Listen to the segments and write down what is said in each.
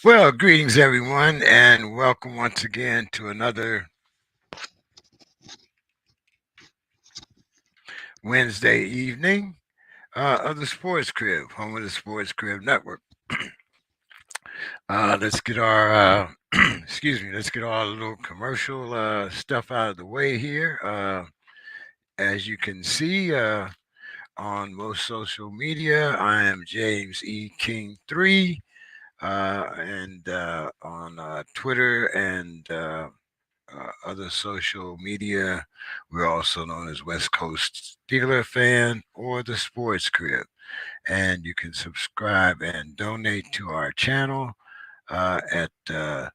Well, greetings everyone, and welcome once again to another Wednesday evening of the Sports Crib, home of the Sports Crib Network. Let's get our excuse me, let's get all the little commercial stuff out of the way here. As you can see on most social media, I am James E. King 3, and on Twitter and other social media. We're also known as West Coast Steeler Fan or the Sports Crib. And you can subscribe and donate to our channel at $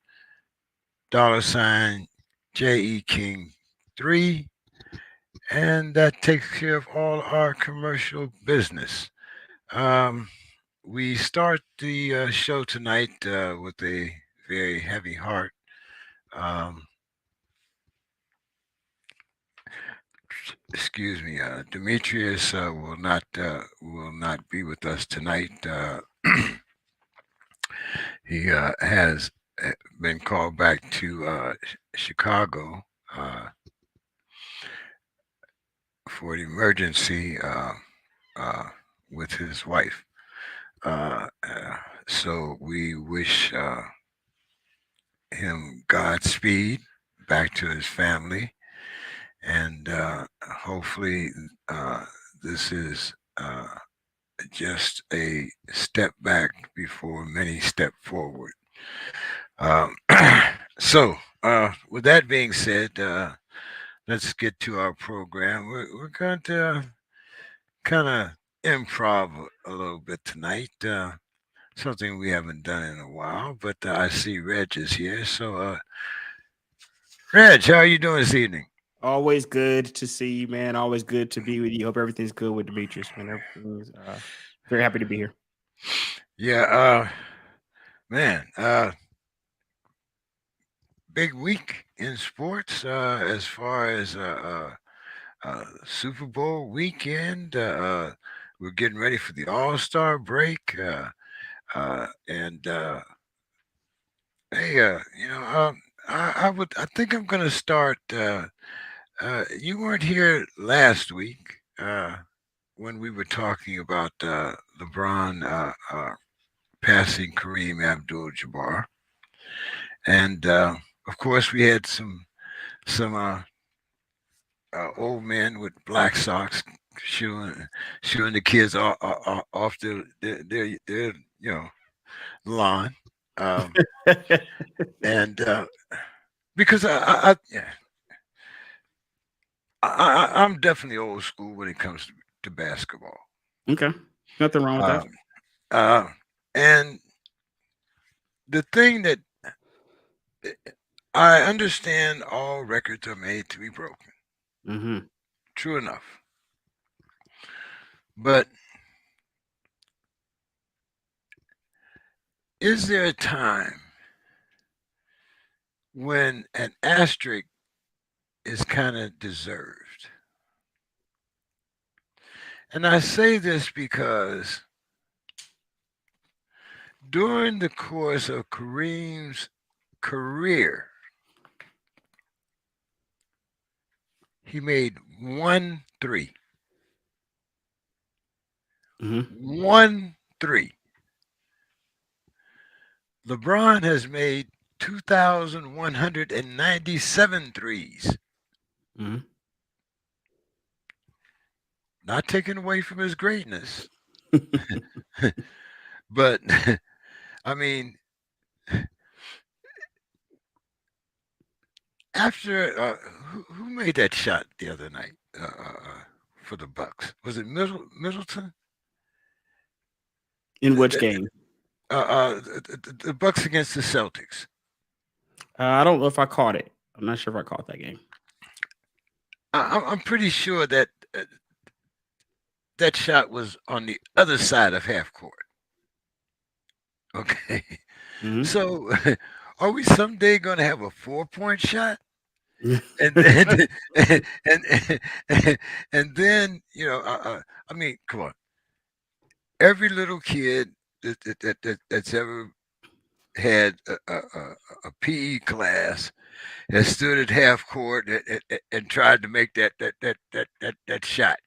JE King 3. And that takes care of all our commercial business. Um, we start the show tonight with a very heavy heart. Um, excuse me, Demetrius will not be with us tonight. He has been called back to Chicago for an emergency uh, with his wife. So we wish him Godspeed back to his family, and hopefully this is just a step back before many step forward. Um, so, with that being said, let's get to our program. We're going to kind of improv a little bit tonight. Something we haven't done in a while, but I see Reg is here. So, Reg, how are you doing this evening? Always good to see you, man. Always good to be with you. Hope everything's good with Demetrius, man. Everything's very happy to be here. Yeah, man, big week in sports as far as Super Bowl weekend. We're getting ready for the All Star break, and hey, I think I'm gonna start. You weren't here last week when we were talking about LeBron passing Kareem Abdul-Jabbar, and of course we had some old men with black socks shooing the kids off their lawn, um, and because yeah, I'm definitely old school when it comes to basketball. Okay, nothing wrong with that. Um, uh, and the thing that I understand, all records are made to be broken. Mm-hmm. True enough. But is there a time when an asterisk is kind of deserved? And I say this because during the course of Kareem's career, he made one three. Mm-hmm. One three. LeBron has made 2,197 threes. Mm-hmm. Not taken away from his greatness, but I mean, after who made that shot the other night for the Bucks? Was it Middleton? In The, which the, game? the Bucks against the Celtics. I don't know if I caught it. I'm not sure if I caught that game. I'm pretty sure that that shot was on the other side of half court. Okay, Mm-hmm. so are we someday going to have a 4 point shot? And then and, and then I mean, come on, every little kid that's ever had a PE class, that stood at half court and tried to make that shot.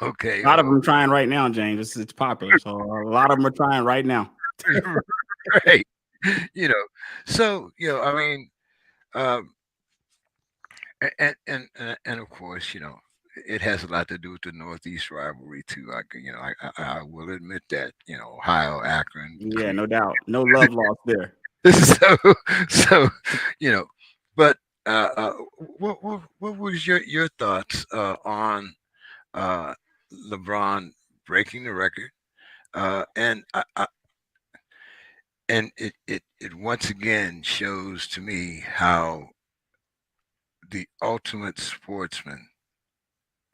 Okay, A lot of them are trying right now, James. It's popular, so a lot of them are trying right now. right. You know, so I mean, um, and of course, it has a lot to do with the Northeast rivalry too. I will admit that. Ohio, Akron, Yeah, no doubt. No love lost there. so so you know, but what was your thoughts on uh, LeBron breaking the record? And it once again shows to me how the ultimate sportsman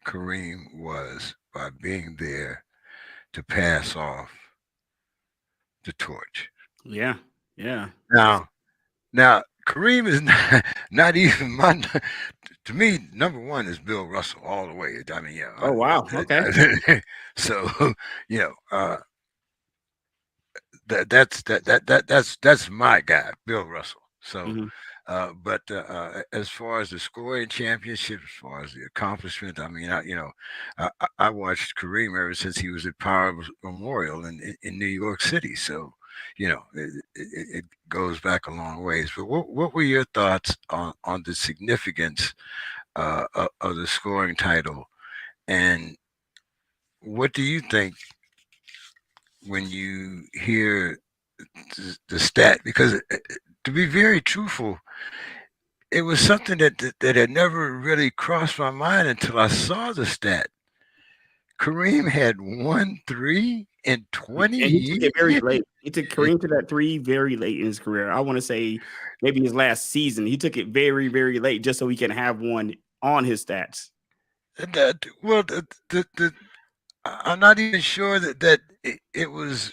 Kareem was by being there to pass off the torch. Yeah, yeah. Now, Kareem is not even my. To me, number one is Bill Russell all the way. I mean, Oh wow. Okay. so you know, that's my guy, Bill Russell. So, Hmm. as far as the scoring championship, as far as the accomplishment, I mean, I watched Kareem ever since he was at Power Memorial in New York City. So, it goes back a long ways. But what were your thoughts on the significance of the scoring title, and what do you think when you hear the stat? Because to be very truthful, it was something that had never really crossed my mind until I saw the stat. Kareem had won three in 20 And he took it very years. late. He took Kareem to that three very late in his career. I want to say maybe his last season. He took it very, very late just so he can have one on his stats. Well, I'm not even sure that it was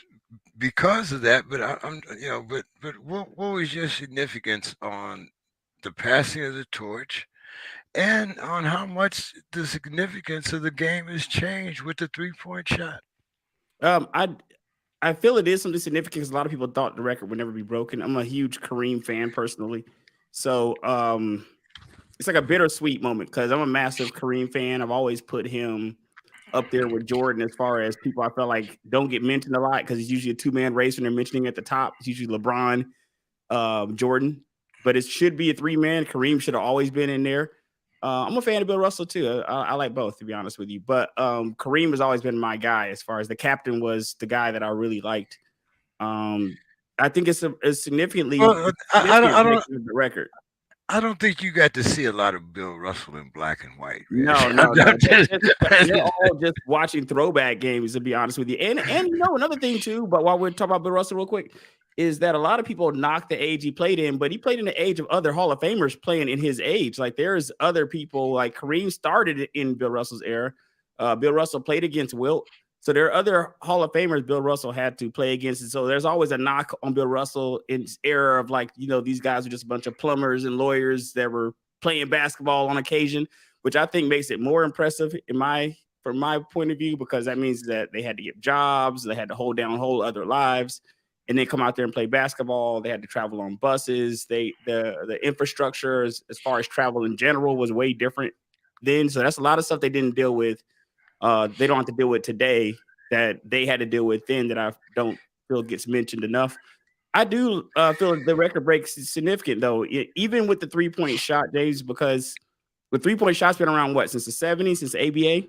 because of that, but but what was your significance on the passing of the torch, and on how much the significance of the game has changed with the 3-point shot? Um, I I feel it is something significant because a lot of people thought the record would never be broken. I'm a huge Kareem fan personally, so it's like a bittersweet moment because I'm a massive Kareem fan. I've always put him up there with Jordan as far as people I feel like don't get mentioned a lot because he's usually a two-man race when they're mentioning at the top. It's usually LeBron, Jordan, but it should be a three-man. Kareem should have always been in there. I'm a fan of Bill Russell too. I like both, to be honest with you. But Kareem has always been my guy as far as the captain was the guy that I really liked. Um, I think it's significantly Well, significant breaking of the record. I don't think you got to see a lot of Bill Russell in black and white, No, Reg. no, no. They're just they're I'm all just watching throwback games, to be honest with you. And another thing too, but while we're talking about Bill Russell real quick, is that a lot of people knock the age he played in, but he played in the age of other Hall of Famers playing in his age. Like there's other people like Kareem started in Bill Russell's era. Bill Russell played against Wilt. So there are other Hall of Famers Bill Russell had to play against. And so there's always a knock on Bill Russell in his era of like, these guys are just a bunch of plumbers and lawyers that were playing basketball on occasion, which I think makes it more impressive from my point of view, because that means that they had to get jobs, they had to hold down whole other lives, and then come out there and play basketball. They had to travel on buses. The infrastructure as far as travel in general was way different then. So that's a lot of stuff they didn't deal with. They don't have to deal with today that they had to deal with then that I don't feel gets mentioned enough. I do feel the record breaks is significant though, even with the 3-point shot days, because the 3-point shot's been around what since the '70s, since the ABA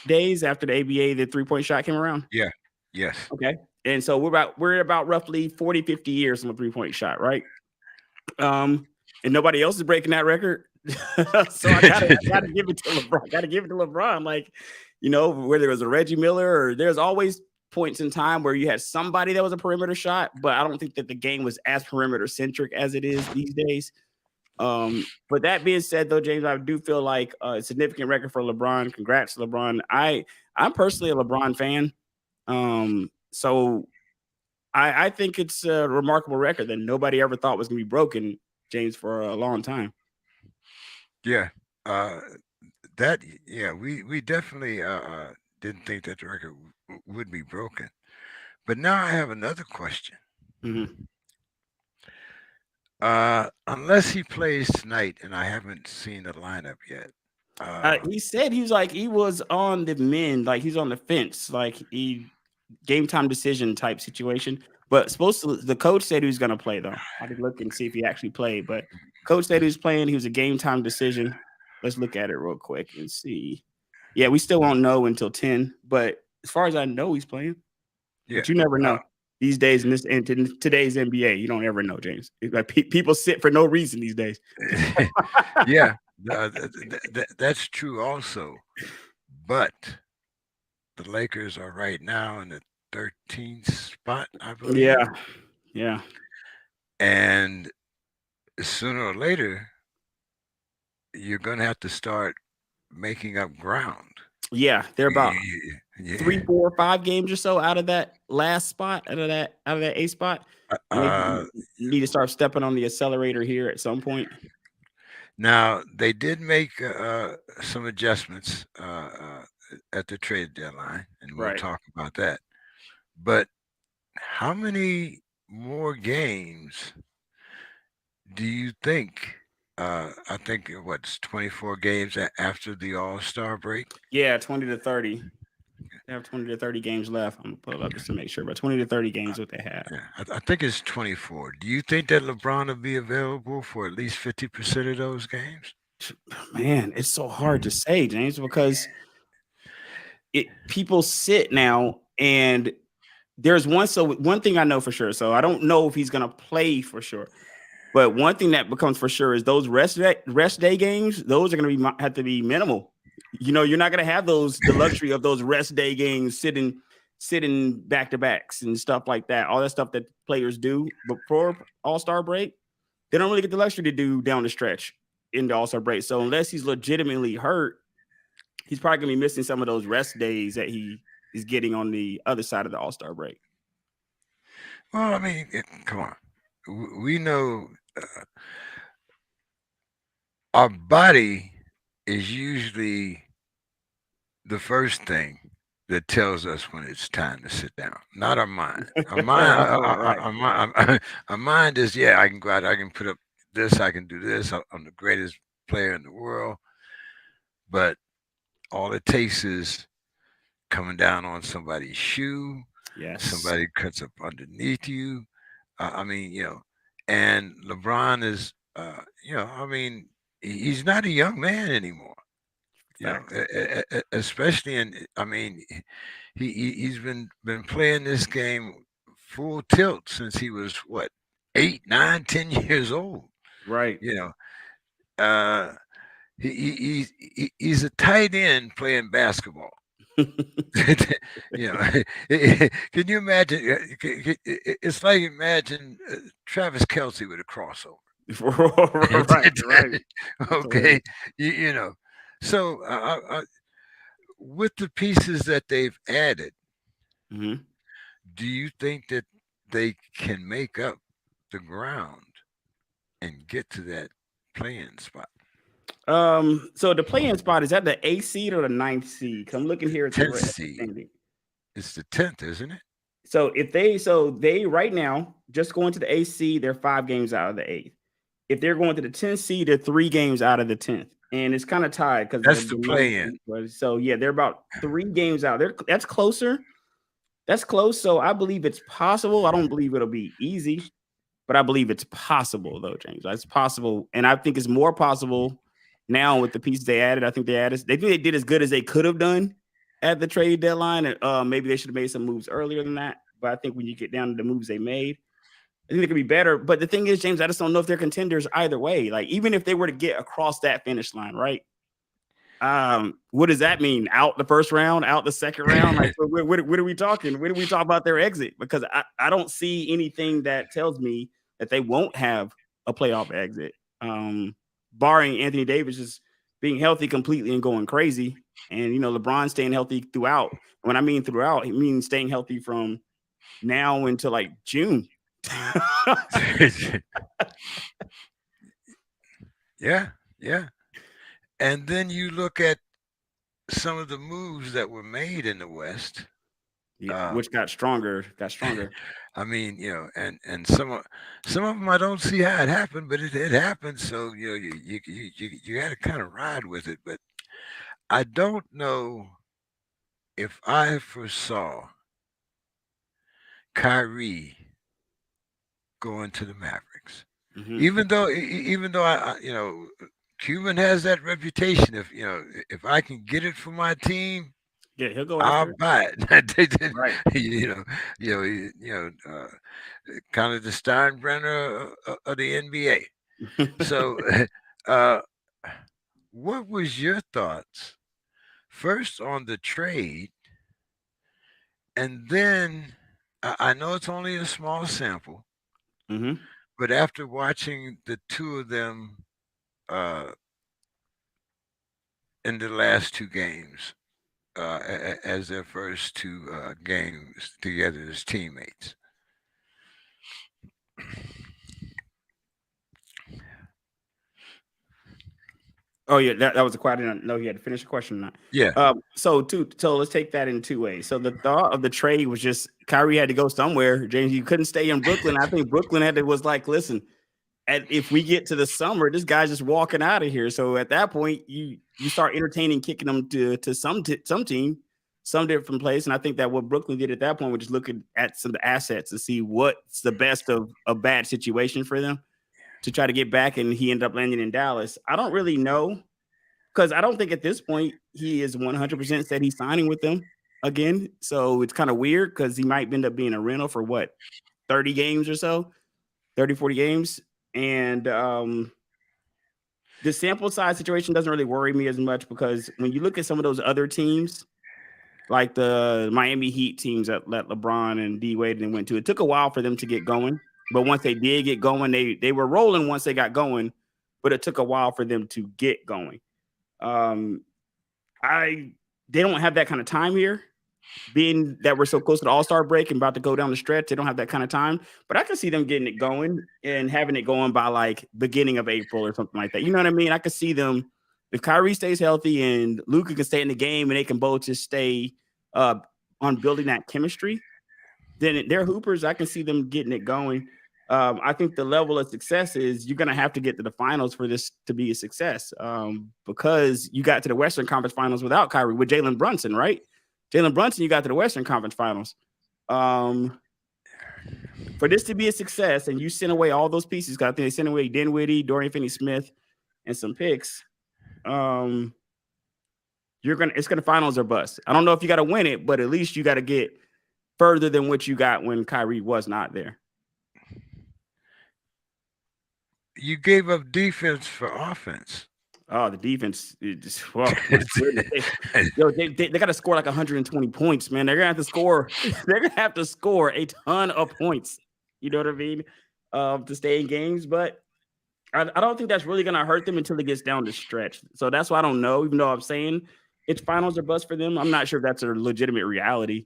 days. After the ABA, the 3-point shot came around. Yeah. Yes. Okay, and so we're about roughly 40, 50 years from a 3-point shot, right? And nobody else is breaking that record. So I gotta give it to LeBron. Gotta give it to LeBron. Like, whether it was a Reggie Miller or there's always points in time where you had somebody that was a perimeter shot, but I don't think that the game was as perimeter centric as it is these days. But that being said, though, James, I do feel like a significant record for LeBron. Congrats, LeBron. I'm personally a LeBron fan. So I think it's a remarkable record that nobody ever thought was gonna be broken, James, for a long time. Yeah. Uh, that yeah, we definitely didn't think that the record would be broken. But now I have another question. Mhm. Unless he plays tonight, and I haven't seen the lineup yet. He said he was on the mend, like he's on the fence, like he game time decision type situation. But the coach said he was going to play though. I did look and see if he actually played, but coach said he was playing. He was a game time decision. Let's look at it real quick and see. Yeah, we still won't know until 10, but as far as I know, he's playing. Yeah. But you never know. These days in today's NBA, you don't ever know, James. Like people sit for no reason these days. Yeah, that's true also. But the Lakers are right now in the 13th spot, I believe. Yeah. And sooner or later, you're going to have to start making up ground. Yeah, they're about Yeah. 3, 4, 5 games or so out of that last spot, out of that A spot. And they need to start stepping on the accelerator here at some point. Now they did make some adjustments at the trade deadline, and we'll talk about that. But how many more games do you think? I think what's 24 games after the All-Star break? Yeah, 20 to 30. They have 20 to 30 games left. I'm gonna pull it up just to make sure, but 20 to 30 games what they have. Yeah, I think it's 24. Do you think that LeBron will be available for at least 50% of those games? Man, it's so hard to say, James, because people sit now, and there's one thing I know for sure. So I don't know if he's gonna play for sure. But one thing that becomes for sure is those rest day games. Those are going to have to be minimal. You're not going to have the luxury of those rest day games sitting back to backs and stuff like that. All that stuff that players do before All-Star break, they don't really get the luxury to do down the stretch in the All-Star break. So unless he's legitimately hurt, he's probably going to be missing some of those rest days that he is getting on the other side of the All-Star break. Well, I mean, come on. We know our body is usually the first thing that tells us when it's time to sit down, not our mind. Our mind, our mind is, yeah, I can go out, I can put up this, I can do this, I'm the greatest player in the world. But all it takes is coming down on somebody's shoe. Yes. Somebody cuts up underneath you. I mean, and LeBron is, I mean, he's not a young man anymore. Especially I mean, he's been playing this game full tilt since he was what, 8, 9, 10 years old. Right. He's a tight end playing basketball. Can you imagine? It's like imagine Travis Kelce with a crossover. right. Okay, So with the pieces that they've added, do you think that they can make up the ground and get to that playing spot? So the playing spot, is that the 8th seed or the 9th seed? Because I'm looking here at the 10th seed. It's the 10th, isn't it? So they right now just going to the 8th seed, they're 5 games out of the 8th. If they're going to the 10th seed, they're 3 games out of the 10th, and it's kind of tied because that's the play-in. So yeah, they're about 3 games out. That's closer. That's close. So I believe it's possible. I don't believe it'll be easy, but I believe it's possible though, James. It's possible, and I think it's more possible now with the pieces they added. I think they think they did as good as they could have done at the trade deadline. And maybe they should have made some moves earlier than that. But I think when you get down to the moves they made, I think they could be better. But the thing is, James, I just don't know if they're contenders either way. Like, even if they were to get across that finish line, right? What does that mean? Out the first round, out the second round? Like, what are we talking? When do we talk about their exit? Because I don't see anything that tells me that they won't have a playoff exit. Barring Anthony Davis just being healthy completely and going crazy. And, LeBron staying healthy throughout. When I mean throughout, it means staying healthy from now until like June. Yeah. And then you look at some of the moves that were made in the West. Yeah, Uh, which got stronger, got stronger. I mean, and some of them I don't see how it happened, but it happened. So you got to kind of ride with it. But I don't know if I foresaw Kyrie going to the Mavericks, Hmm. even though Cuban has that reputation. If I can get it for my team, Yeah, he'll go I'll after it. buy it. Right. Kind of the Steinbrenner of the NBA. So, uh, what was your thoughts first on the trade, and then I know it's only a small sample, Hmm. but after watching the two of them uh, in the last two games as their first two games together as teammates. Oh yeah, that was a question. I didn't know he had to finish the question or not. Yeah, So let's take that in two ways. So the thought of the trade was just Kyrie had to go somewhere. James, you couldn't stay in Brooklyn. I think Brooklyn was like, listen, if we get to the summer, this guy's just walking out of here. So at that point, you start entertaining kicking them to some team, some different place. And I think that what Brooklyn did at that point was just looking at some assets to see what's the best of a bad situation for them to try to get back. And he ended up landing in Dallas. I don't really know because I don't think at this point he is 100% said he's signing with them again. So it's kind of weird because he might end up being a rental for what 30 games or so, 30, 40 games. And the sample size situation doesn't really worry me as much because when you look at some of those other teams, like the Miami Heat teams that LeBron and D Wade and went to, it took a while for them to get going. But once they did get going, they were rolling once they got going, but it took a while for them to get going. Um, I They don't have that kind of time here. Being that we're so close to the All-Star break and about to go down the stretch, they don't have that kind of time. But I can see them getting it going and having it going by like beginning of April or something like that. You know what I mean? I could see them if Kyrie stays healthy and Luka can stay in the game and they can both just stay uh, on building that chemistry. Then they're hoopers. I can see them getting it going. I think the level of success is you're going to have to get to the finals for this to be a success because you got to the Western Conference Finals without Kyrie with Jalen Brunson, right? Jalen Brunson, you got to the Western Conference Finals. Um, for this to be a success, and you send away all those pieces, because I think they sent away Dinwiddie, Dorian Finney-Smith, and some picks. Um, it's gonna finals or bust. I don't know if you got to win it, but at least you got to get further than what you got when Kyrie was not there. you gave up defense for offense. Oh, the defense is just my goodness. They got to score like 120 points, man. They're gonna have to score. They're gonna have to score a ton of points. You know what I mean? To stay in games, but I don't think that's really gonna hurt them until it gets down the stretch. So that's why I don't know. Even though I'm saying it's finals or bust for them, I'm not sure if that's a legitimate reality.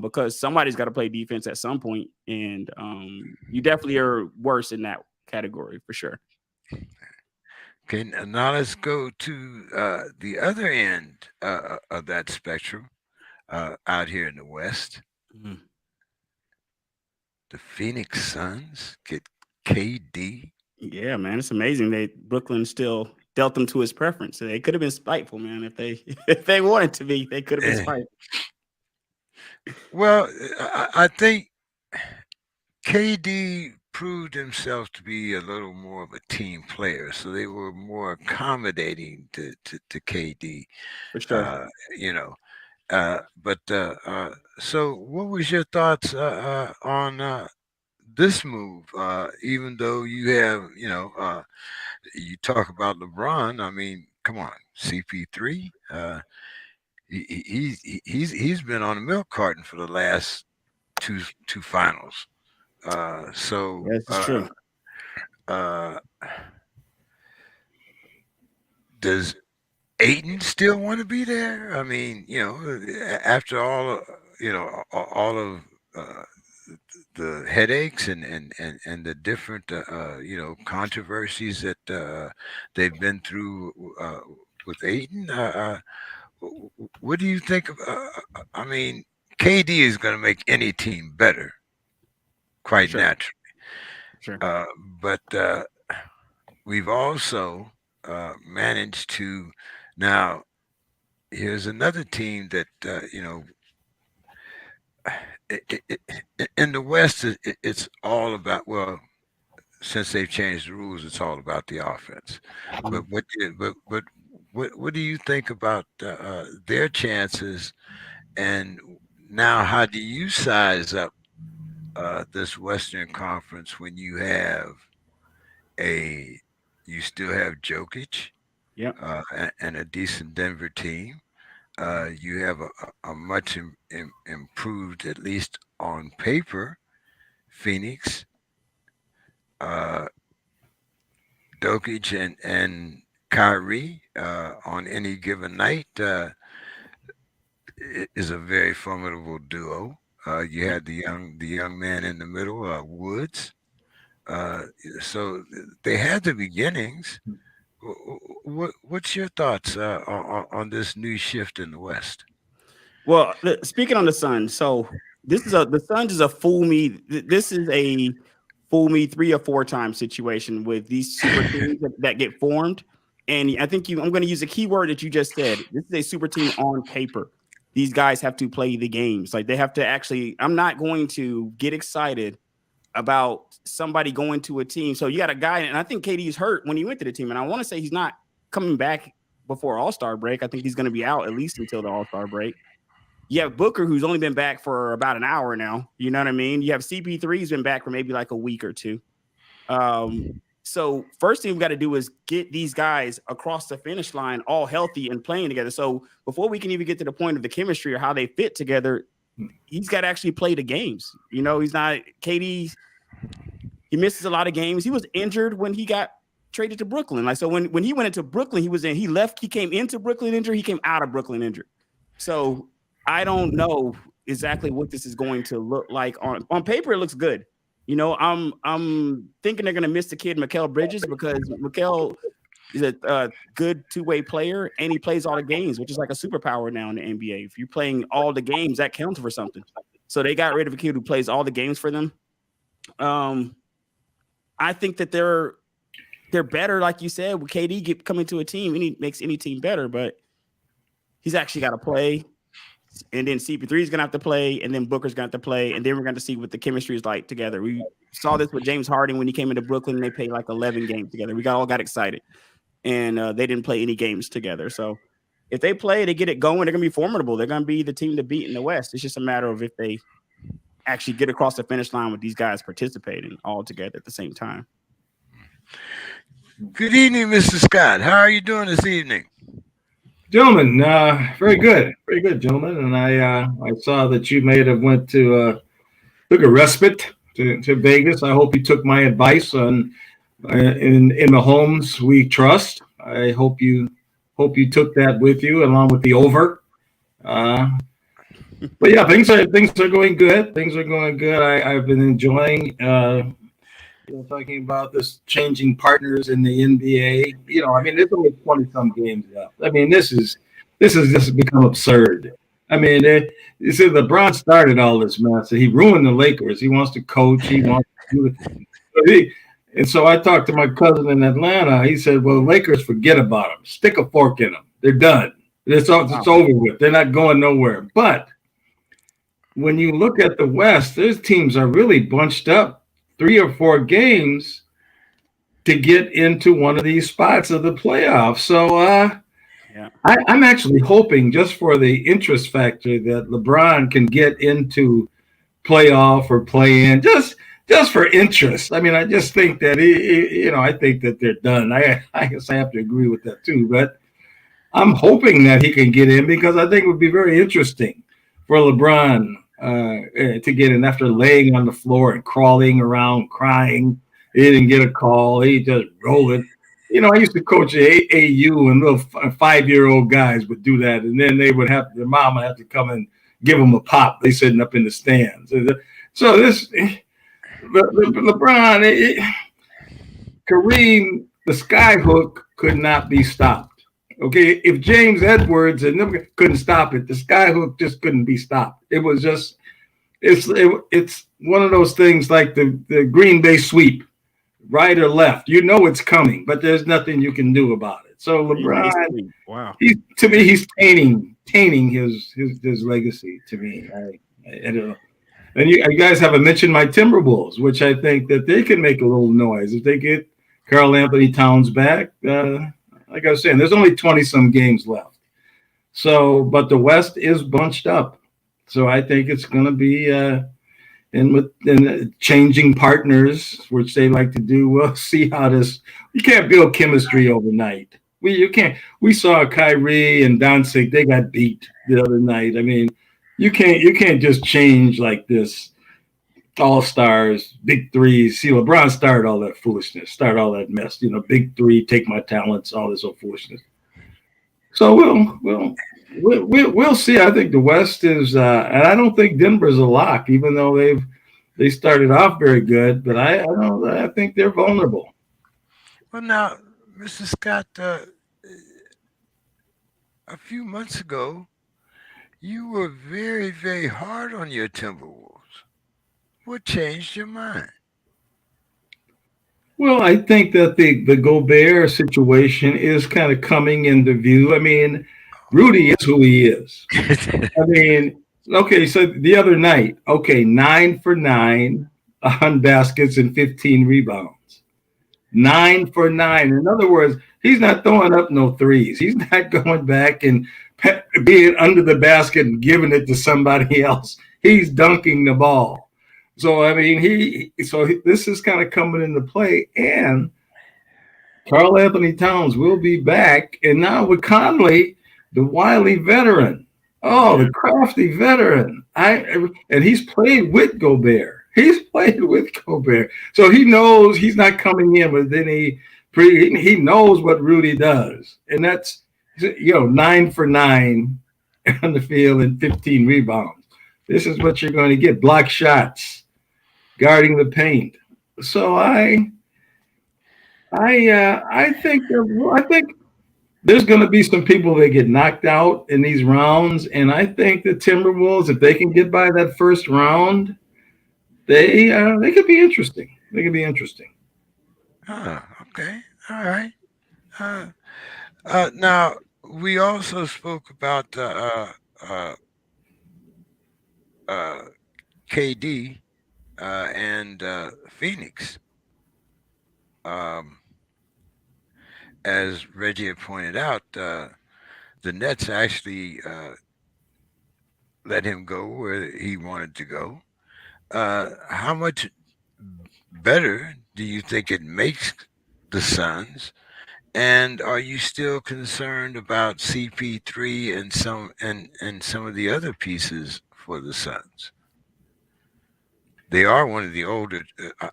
Because somebody's got to play defense at some point, and you definitely are worse in that category for sure. Okay, now let's go to the other end of that spectrum out here in the West. Mhm. The Phoenix Suns get KD. Yeah, man, it's amazing. Brooklyn still dealt them to his preference. So they could have been spiteful, man. If they if they wanted to be, they could have been Eh, spiteful. Well, I think KD proved himself to be a little more of a team player, so they were more accommodating to KD. For sure. Uh, you know, but so what was your thoughts on this move? Even though you have, you talk about LeBron. I mean, come on, CP3. He's been on a milk carton for the last two finals. Uh, so Yes, it's uh, true. uh, does Aiton still want to be there? I mean, after all of uh, the headaches and the different controversies that they've been through with Aiton. What do you think of? I mean, KD is going to make any team better, quite Sure. naturally. Sure. But we've also managed to now. Here's another team that in the West, it's all about, well, since they've changed the rules, it's all about the offense. But what do you think about their chances? And now, how do you size up this Western Conference when a you still have Jokic Yeah. and a decent Denver team? You have a much improved, at least on paper, Phoenix, uh, Jokic and Kyrie on any given night is a very formidable duo. You had the young man in the middle, Woods. Uh, so they had the beginnings. What's your thoughts on this new shift in the West? Well, speaking on the Suns, so the Suns is a fool me. This is a fool me 3 or 4 time situation with these super teams that get formed. And I think I'm going to use a key word that you just said. This is a super team on paper. These guys have to play the games. Like they have to actually. I'm not going to get excited about somebody going to a team. So you got a guy, and I think KD's hurt when he went to the team, and I want to say he's not coming back before All-Star break. I think he's going to be out at least until the All-Star break. You have Booker, who's only been back for about an hour now. You know what I mean? You have CP3, who's been back for maybe like a week or two. So first thing we've got to do is get these guys across the finish line all healthy and playing together. So before we can even get to the point of the chemistry or how they fit together, he's got to actually play the games. You know, he's not KD. He misses a lot of games. He was injured when he got traded to Brooklyn. Like, so when he went into Brooklyn, he left, he came into Brooklyn injured, he came out of Brooklyn injured. So I don't know exactly what this is going to look like on paper. It looks good. You know, I'm thinking they're going to miss the kid Mikal Bridges because Mikal is a good two-way player and he plays all the games, which is like a superpower now in the NBA. If you're playing all the games, that counts for something. So they got rid of a kid who plays all the games for them. I think that they're better, like you said, with KD coming to a team, and he makes any team better, but he's actually got to play. And then CP3 is going to have to play, and then Booker's going to have to play, and then we're going to see what the chemistry is like together. We saw this with James Harden when he came into Brooklyn, and they played like 11 games together. We all got excited, and they didn't play any games together. So if they play, they get it going, they're going to be formidable. They're going to be the team to beat in the West. It's just a matter of if they actually get across the finish line with these guys participating all together at the same time. Good evening, Mr. Scott. How are you doing this evening? Gentlemen, very good, gentlemen. And I saw that you may have went to took a respite to Vegas. I hope you took my advice on in Mahomes we trust. I hope you took that with you along with the over. But yeah, things are going good. Things are going good. I've been enjoying talking about this changing partners in the NBA. You know, I mean, there's only 20-some games left. I mean, this is just become absurd. I mean, you see, LeBron started all this mess. He ruined the Lakers. He wants to coach. He wants to do it. And so I talked to my cousin in Atlanta. He said, well, Lakers, forget about them. Stick a fork in them. They're done. It's over with. They're not going nowhere. But when you look at the West, those teams are really bunched up 3 or 4 games to get into one of these spots of the playoffs. So I'm actually hoping, just for the interest factor, that LeBron can get into playoff or play in just for interest. I mean, I just think that I think that they're done. I guess I have to agree with that too. But I'm hoping that he can get in because I think it would be very interesting for LeBron to get in after laying on the floor and crawling around, crying. He didn't get a call. He just rolling. You know, I used to coach AAU, and little 5-year-old guys would do that, and then their mom would have to come and give them a pop. They sitting up in the stands. So this LeBron, Kareem, the skyhook could not be stopped. Okay, if James Edwards and them couldn't stop it, the skyhook just couldn't be stopped. It was just it's one of those things like the Green Bay sweep, right or left. You know it's coming, but there's nothing you can do about it. So LeBron, wow, to me, he's tainting his legacy. To me, I don't know. And you guys haven't mentioned my Timberwolves, which I think that they can make a little noise if they get Karl Anthony Towns back. Like I was saying, there's only 20 some games left. So, but the West is bunched up. So I think it's going to be in changing partners, which they like to do. We'll see how this. You can't build chemistry overnight. You can't. We saw Kyrie and Doncic. They got beat the other night. I mean, you can't just change like this. All stars, big threes. See, LeBron started all that foolishness, started all that mess. You know, big three, take my talents, all this old foolishness. So we'll see. I think the West is, and I don't think Denver's a lock, even though they started off very good. But I think they're vulnerable. Well, now, Mr. Scott, a few months ago, you were very, very hard on your Timberwolves. What changed your mind? Well, I think that the Gobert situation is kind of coming into view. I mean, Rudy is who he is. I mean, okay, so the other night, okay, 9 for 9 on baskets and 15 rebounds. 9 for 9. In other words, he's not throwing up no threes. He's not going back and being under the basket and giving it to somebody else. He's dunking the ball. So I mean, this is kind of coming into play, and Karl Anthony Towns will be back, and now with Conley, the wily veteran, the crafty veteran. And he's played with Gobert. So he knows he's not coming in with any. He knows what Rudy does, and that's 9 for 9 on the field and 15 rebounds. This is what you're going to get: block shots, guarding the paint. So I think there's going to be some people that get knocked out in these rounds, and I think the Timberwolves, if they can get by that first round, they could be interesting. They could be interesting. Oh, okay, all right. Now we also spoke about KD and Phoenix. As Reggie had pointed out, the Nets actually let him go where he wanted to go. How much better do you think it makes the Suns? And are you still concerned about CP3 and some of the other pieces for the Suns? They are one of the older.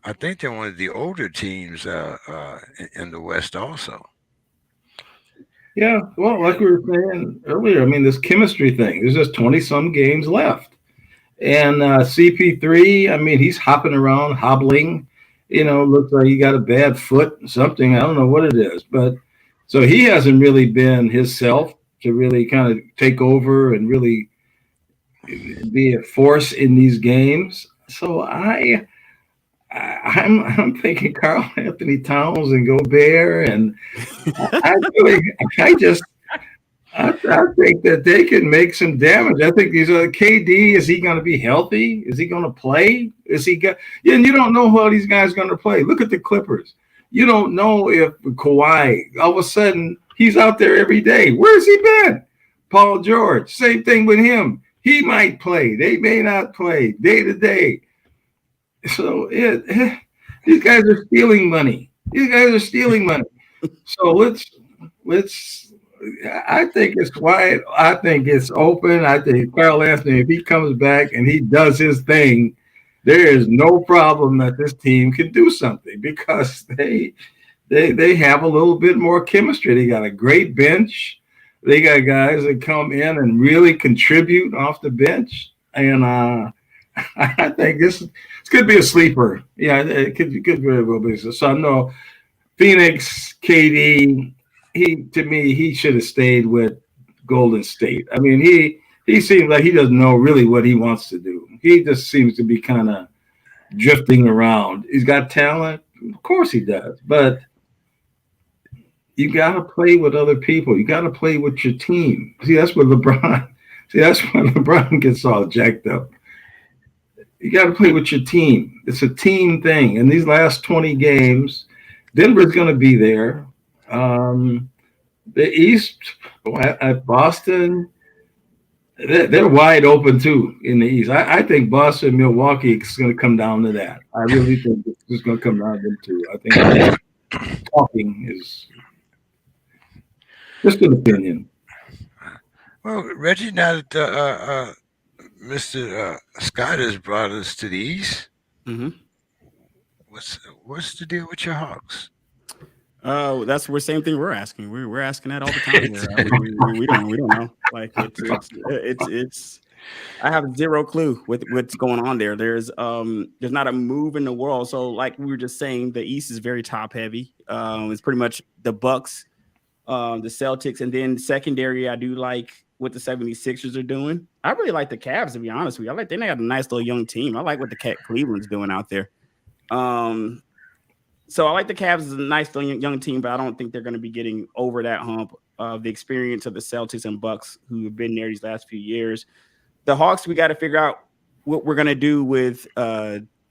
I think they're one of the older teams in the West, also. Yeah, well, like we were saying earlier, I mean, this chemistry thing. There's just 20-some games left, and CP3. I mean, he's hopping around, hobbling. Looks like he got a bad foot, something. I don't know what it is, but so he hasn't really been himself to really kind of take over and really be a force in these games. So I'm thinking Karl Anthony Towns and Gobert, and I think that they can make some damage. I think these are KD. Is he going to be healthy? Is he going to play? And you don't know how these guys are going to play. Look at the Clippers. You don't know if Kawhi, all of a sudden, he's out there every day. Where's he been? Paul George, same thing with him. He might play. They may not play day to day. So these guys are stealing money. So let's. I think it's quiet. I think it's open. I think Karl Anthony, if he comes back and he does his thing, there is no problem that this team can do something because they have a little bit more chemistry. They got a great bench. They got guys that come in and really contribute off the bench, and I think this could be a sleeper. Yeah, it could very well be. So I know Phoenix, KD, to me, he should have stayed with Golden State. I mean, he seems like he doesn't know really what he wants to do. He just seems to be kind of drifting around. He's got talent, of course he does, but you got to play with other people. You got to play with your team. See, that's where LeBron. See, that's when LeBron gets all jacked up. You got to play with your team. It's a team thing. And these last 20 games, Denver's going to be there. The East, at Boston, they're wide open too in the East. I think Boston, Milwaukee is going to come down to that. I really think it's going to come down to them too. I think talking is just an opinion. Well, Reggie, now that Mr. Scott has brought us to the East, what's the deal with your Hawks? That's the same thing we're asking. We're asking that all the time. we don't know. Like it's I have zero clue with what's going on there. There's not a move in the world. So like we were just saying, the East is very top heavy. It's pretty much the Bucks, the Celtics, and then secondary. I do like what the 76ers are doing. I really like the Cavs, to be honest with you. They got a nice little young team. I like what the Cleveland's doing out there. So I like the Cavs as a nice young team, but I don't think they're going to be getting over that hump of the experience of the Celtics and Bucks who have been there these last few years. The Hawks, we got to figure out what we're going to do with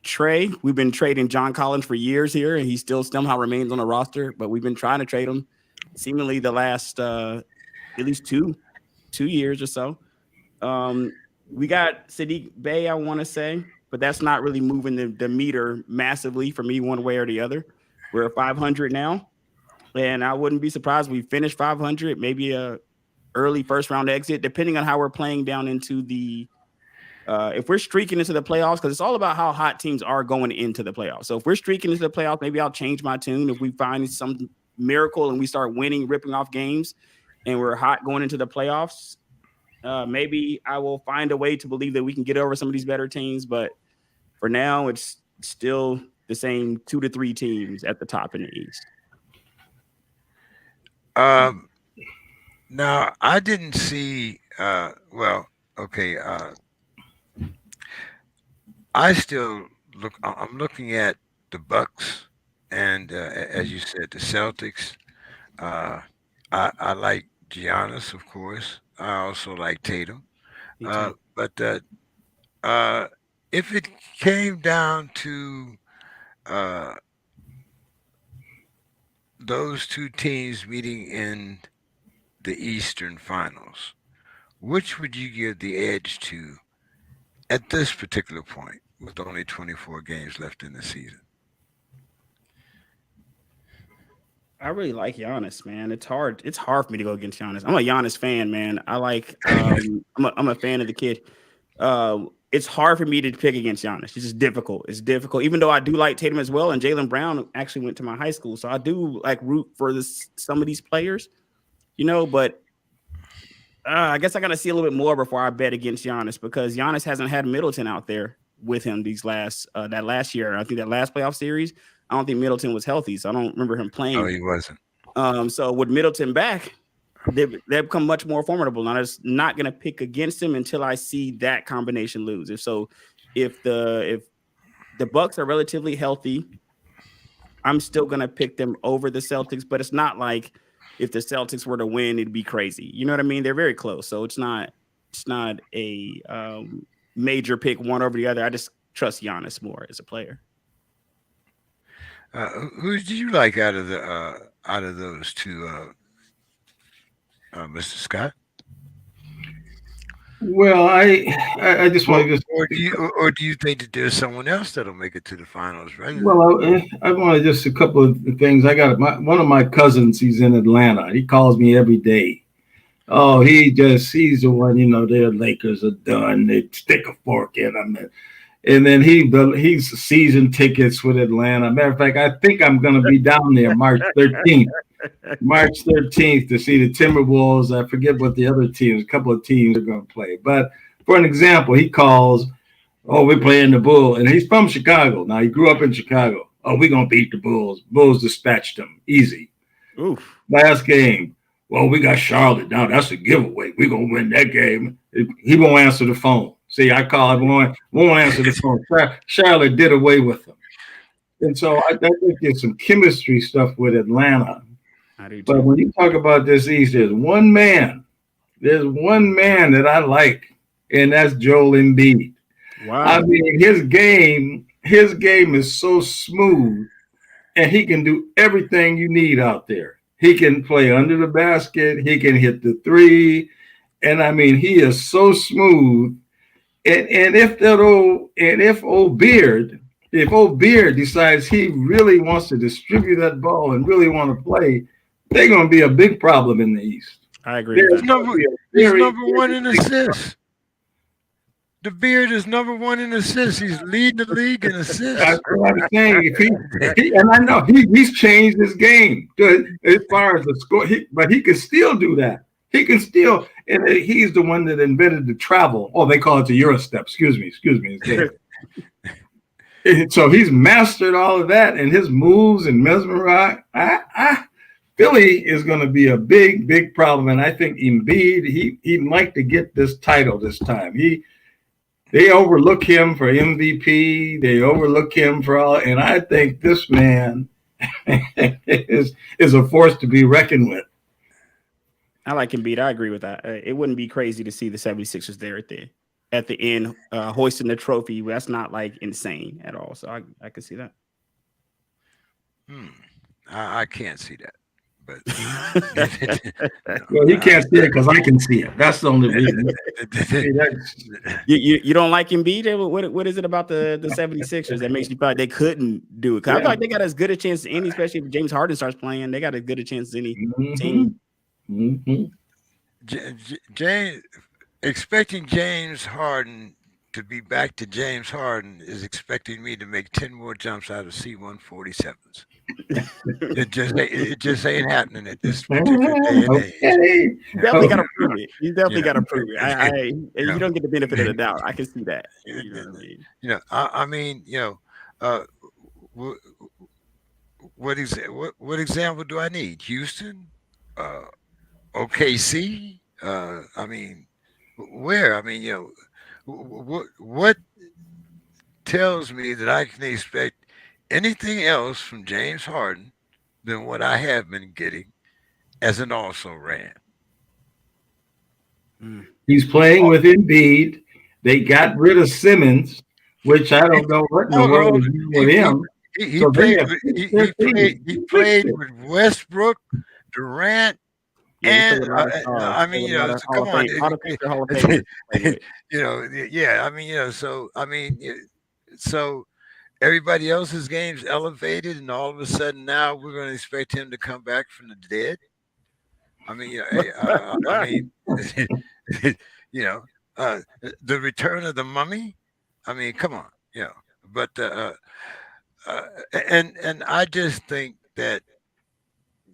Trey. We've been trading John Collins for years here, and he still somehow remains on the roster, but we've been trying to trade him seemingly the last at least two years or so. We got Sadiq Bey, I want to say, but that's not really moving the meter massively for me one way or the other. We're at 500 now, and I wouldn't be surprised if we finish 500, maybe a early first round exit, depending on how we're playing down into the if we're streaking into the playoffs, because it's all about how hot teams are going into the playoffs. So if we're streaking into the playoffs, maybe I'll change my tune. If we find some miracle and we start winning, ripping off games, and we're hot going into the playoffs, maybe I will find a way to believe that we can get over some of these better teams. But for now, it's still the same 2 to 3 teams at the top in the East. Now, I didn't see, okay. I'm looking at the Bucks and, as you said, the Celtics. I like Giannis, of course. I also like Tatum. But if it came down to those two teams meeting in the Eastern Finals, which would you give the edge to at this particular point with only 24 games left in the season? I really like Giannis, man. It's hard for me to go against Giannis. I'm a Giannis fan, man. I like I'm a fan of the kid. It's hard for me to pick against Giannis. It's just difficult. It's difficult, even though I do like Tatum as well. And Jaylen Brown actually went to my high school, so I do like root for some of these players, but I guess I got to see a little bit more before I bet against Giannis, because Giannis hasn't had Middleton out there with him that last year. I think that last playoff series, I don't think Middleton was healthy, so I don't remember him playing. Oh, he wasn't. So with Middleton back, they've become much more formidable. And I'm just not going to pick against him until I see that combination lose. If the Bucks are relatively healthy, I'm still going to pick them over the Celtics. But it's not like if the Celtics were to win, it'd be crazy. You know what I mean? They're very close, so it's not a major pick one over the other. I just trust Giannis more as a player. Who did you like out of those two, Mr. Scott? Well, I just want to or do you think that there's someone else that'll make it to the finals, right? Well, I want to just a couple of things. I got one of my cousins. He's in Atlanta. He calls me every day. Oh, he's the one. Their Lakers are done. They stick a fork in them. And then he's season tickets with Atlanta. Matter of fact, I think I'm going to be down there March 13th. March 13th to see the Timberwolves. I forget what the other teams, a couple of teams are going to play. But for an example, he calls, we're playing the Bulls. And he's from Chicago. Now, he grew up in Chicago. Oh, we're going to beat the Bulls. Bulls dispatched them. Easy. Oof. Last game. Well, we got Charlotte. Now that's a giveaway. We're gonna win that game. He won't answer the phone. See, I call him, won't answer the phone. Charlotte did away with him. And so I think there's some chemistry stuff with Atlanta. I do too. But when you talk about this East, there's one man that I like, and that's Joel Embiid. Wow. I mean, his game is so smooth, and he can do everything you need out there. He can play under the basket, he can hit the three, and I mean, he is so smooth. And if old Beard decides he really wants to distribute that ball and really want to play, they're going to be a big problem in the East. I agree. With that. He's number one in assists. The Beard is number one in assists. He's leading the league in assists. That's what I'm saying. And I know he's changed his game as far as the score, but he can still do that. He can still, and he's the one that invented the travel. Oh, they call it the Eurostep. Excuse me. So he's mastered all of that, and his moves and mesmerize. Philly is going to be a big, big problem, and I think Embiid, he'd like to get this title this time. They overlook him for MVP. They overlook him for all, and I think this man is a force to be reckoned with. I like Embiid. I agree with that. It wouldn't be crazy to see the 76ers there at the end hoisting the trophy. That's not like insane at all. So I can see that. I can't see that. But well, you can't see it because I can see it. That's the only reason. You don't like Embiid? What is it about the 76ers that makes you feel like they couldn't do it? Because I feel like they got as good a chance as any, especially if James Harden starts playing. They got as good a chance as any team. James, expecting James Harden to be back to James Harden is expecting me to make 10 more jumps out of C-147s. It just ain't happening at this particular day and age. You definitely got to prove it. You definitely got to prove it. You don't get the benefit of the doubt. I can see that. I mean, what example do I need? Houston, OKC. I mean, where? I mean, what tells me that I can expect anything else from James Harden than what I have been getting as an also-ran? He's playing with Embiid. They got rid of Simmons, which I don't know what in the world is with him. He played with Westbrook, Durant, and I mean, come on, so everybody else's games elevated, and all of a sudden now we're going to expect him to come back from the dead. I mean, the return of the mummy. I mean, come on, But and I just think that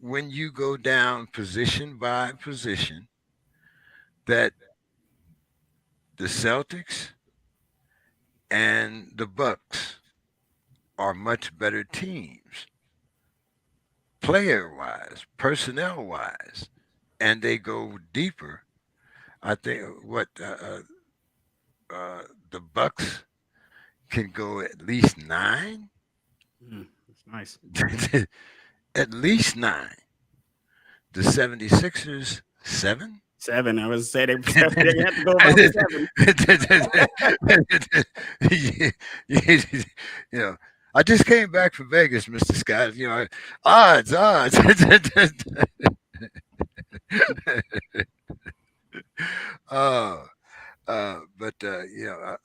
when you go down position by position, that the Celtics and the Bucks are much better teams, player-wise, personnel-wise, and they go deeper. I think the Bucks can go at least 9. That's nice. At least 9. The 76ers, 7? 7. I was saying they have to go about 7. I just came back from Vegas, Mr. Scott. Odds. But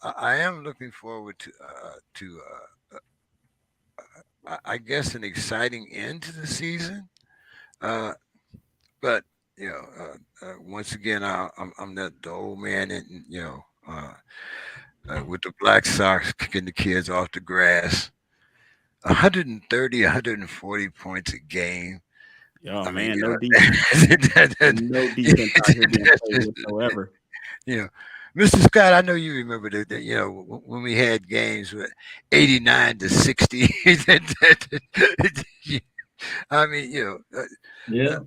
I am looking forward to I guess an exciting end to the season. But once again, I'm the old man, and with the Black Sox kicking the kids off the grass, 130, 140 points a game. Oh man, no defense. No defense out here being played whatsoever. Mr. Scott, I know you remember that. When we had games with 89-60. I mean, Yeah.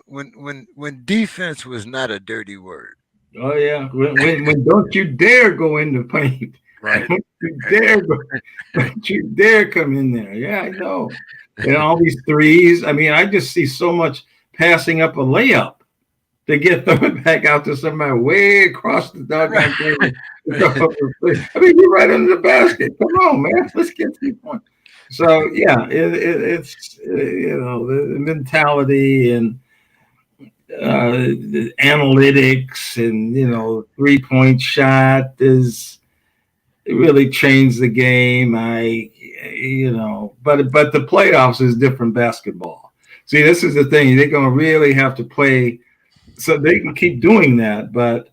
when defense was not a dirty word. Oh yeah. When don't you dare go in the paint. Right. Don't you dare go. Don't you dare come in there. Yeah, I know. And all these threes. I mean, I just see so much passing up a layup to get thrown back out to somebody way across the doggone table. I mean, you're right under the basket. Come on, man. Let's get 3 points. So yeah, it's the mentality and the analytics and 3 point shot is it really changed the game. But the playoffs is different basketball. See, this is the thing. They're gonna really have to play so they can keep doing that, but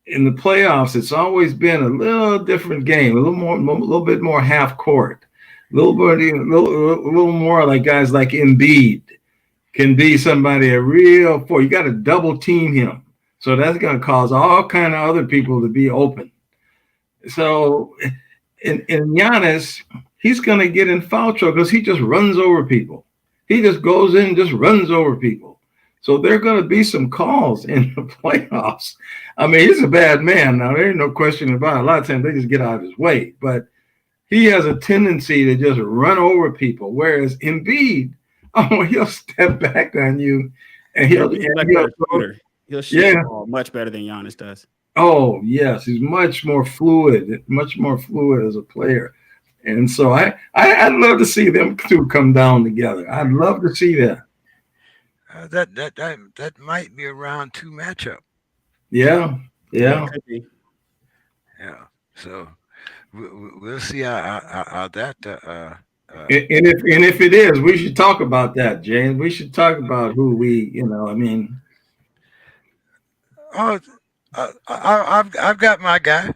in the playoffs, it's always been a little different game, a little bit more half court, a little more like guys like Embiid can be somebody a real for. You got to double team him, so that's going to cause all kind of other people to be open. So, in Giannis, he's going to get in foul trouble because he just runs over people. He just goes in and just runs over people. So there are going to be some calls in the playoffs. I mean, he's a bad man. Now, there ain't no question about it. A lot of times they just get out of his way. But he has a tendency to just run over people. Whereas Embiid, he'll step back on you. And he'll shoot the ball much better than Giannis does. Oh, yes. He's much more fluid as a player. And so I'd love to see them two come down together. I'd love to see that. That might be a round 2 matchup. Yeah. So we'll see how that. And if it is, we should talk about that, James. We should talk about who we. I mean. Oh, I've got my guy.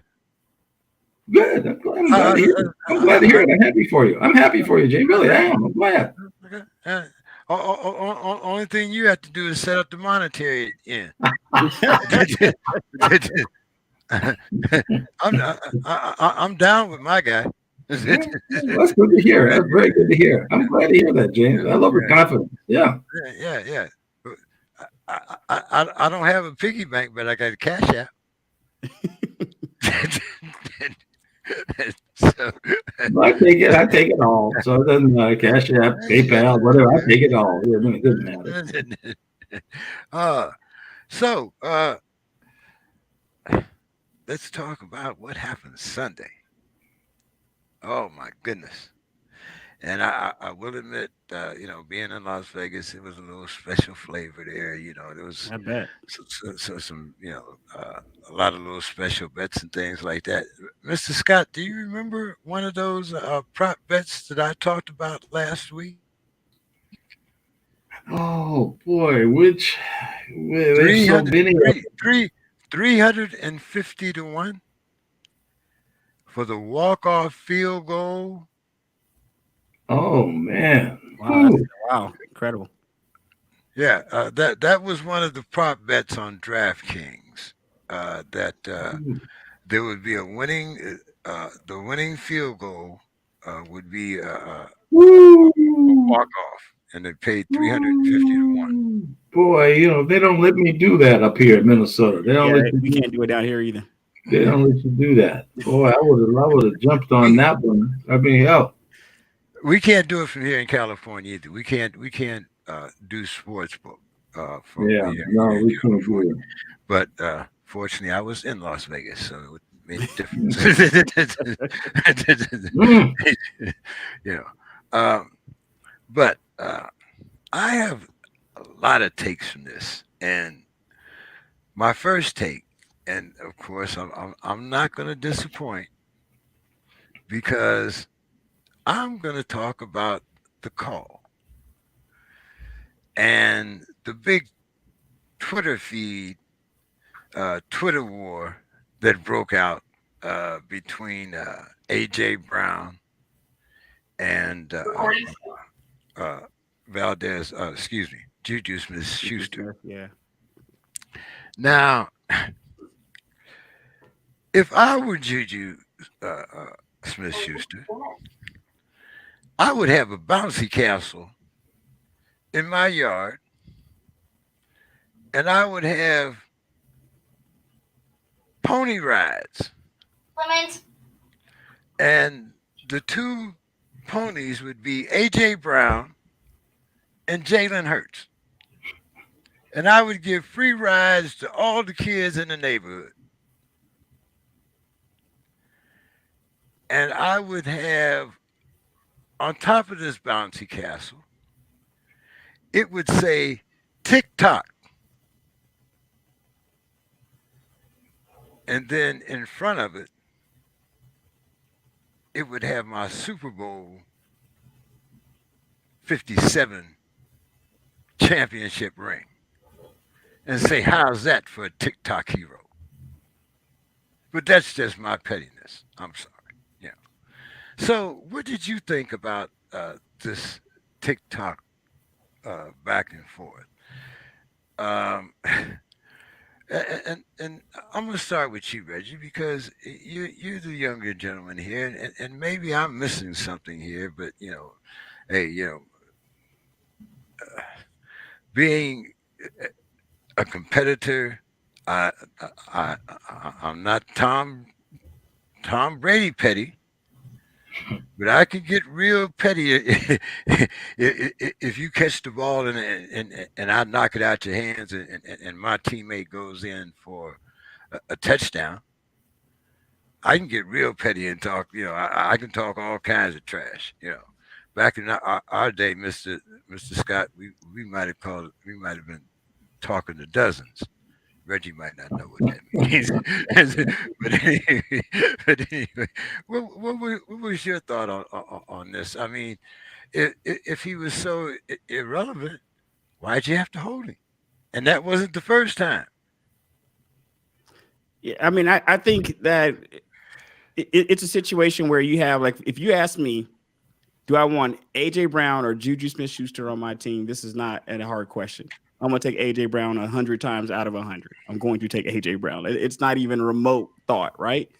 Good. I'm glad to hear it. I'm happy for you. I'm happy for you, James. Really, I am. I'm glad. Only thing you have to do is set up the monetary end. I'm down with my guy. That's good to hear. That's very good to hear. I'm glad to hear that, James. I love your confidence. Yeah. Yeah. I don't have a piggy bank, but I got a cash app. So, I take it all. So it doesn't matter. Cash app, PayPal, whatever. I take it all. It doesn't matter. So let's talk about what happened Sunday. Oh my goodness. And I will admit, being in Las Vegas, it was a little special flavor there. There was I bet. some, a lot of little special bets and things like that. Mr. Scott, do you remember one of those prop bets that I talked about last week? Oh boy, there's so many. 350 to 1 for the walk-off field goal. Oh man! Wow, incredible. Yeah, that was one of the prop bets on DraftKings. That there would be a winning, the winning field goal would be a walk-off, and they paid 350 to 1. Boy, they don't let me do that up here in Minnesota. They don't. We can't do it down here either. They don't let you do that. Boy, I would have jumped on that one. I mean, hell. We can't do it from here in California either. We can't do sportsbook. We can't do it. But fortunately, I was in Las Vegas, so it made a difference. But I have a lot of takes from this, and my first take, and of course, I'm not going to disappoint because I'm going to talk about the call and the big Twitter feed, Twitter war that broke out between A.J. Brown and Valdez, Juju Smith-Schuster. Yeah. Now, if I were Juju Smith-Schuster, I would have a bouncy castle in my yard, and I would have pony rides. Clement. And the two ponies would be AJ Brown and Jalen Hurts. And I would give free rides to all the kids in the neighborhood. And I would have, on top of this bouncy castle, it would say tick tock. And then in front of it, it would have my Super Bowl 57 championship ring and say, how's that for a TikTok hero? But that's just my pettiness. I'm sorry. Yeah. So, what did you think about this TikTok back and forth? Um, and I'm gonna start with you, Reggie, because you're the younger gentleman here, and maybe I'm missing something here. But hey, being a competitor, I, I'm not Tom Brady petty, but I can get real petty if you catch the ball and I knock it out your hands and my teammate goes in for a touchdown. I can get real petty and talk. I can talk all kinds of trash. Back in our day, Mister Scott, we might have been talking to dozens. Reggie might not know what that means, but anyway, what was your thought on this? I mean, if he was so irrelevant, why'd you have to hold him? And that wasn't the first time. Yeah, I mean, I think that it's a situation where you have, like, if you ask me, do I want AJ Brown or Juju Smith-Schuster on my team? This is not a hard question. I'm going to take AJ Brown 100 times out of 100. I'm going to take AJ Brown. It's not even a remote thought, right?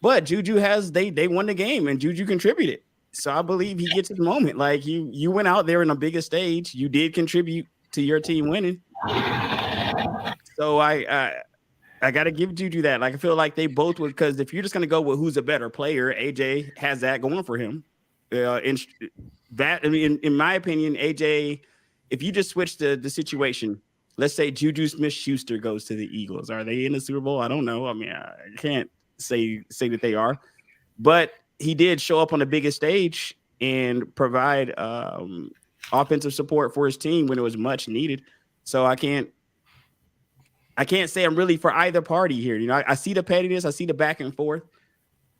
But Juju they won the game and Juju contributed. So I believe he gets his moment. Like, you went out there in the biggest stage. You did contribute to your team winning. So I got to give Juju that. Like, I feel like they both would, because if you're just going to go with who's a better player, AJ has that going for him. In my opinion, AJ, if you just switch the situation, let's say Juju Smith-Schuster goes to the Eagles. Are they in the Super Bowl? I don't know. I mean, I can't say that they are, but he did show up on the biggest stage and provide offensive support for his team when it was much needed. So I can't say I'm really for either party here. I see the pettiness, I see the back and forth.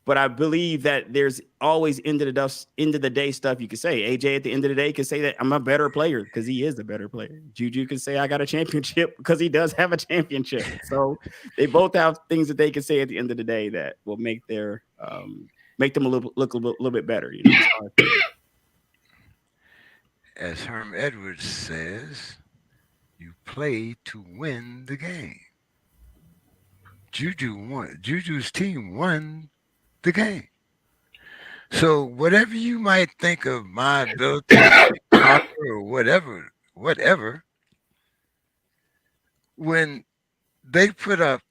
But I believe that there's always end of the day stuff you can say. AJ at the end of the day can say that I'm a better player because he is a better player. Juju can say I got a championship because he does have a championship. So they both have things that they can say at the end of the day that will make them look a little bit better. As Herm Edwards says, you play to win the game. Juju's team won the game. So whatever you might think of my ability to conquer or whatever, when they put up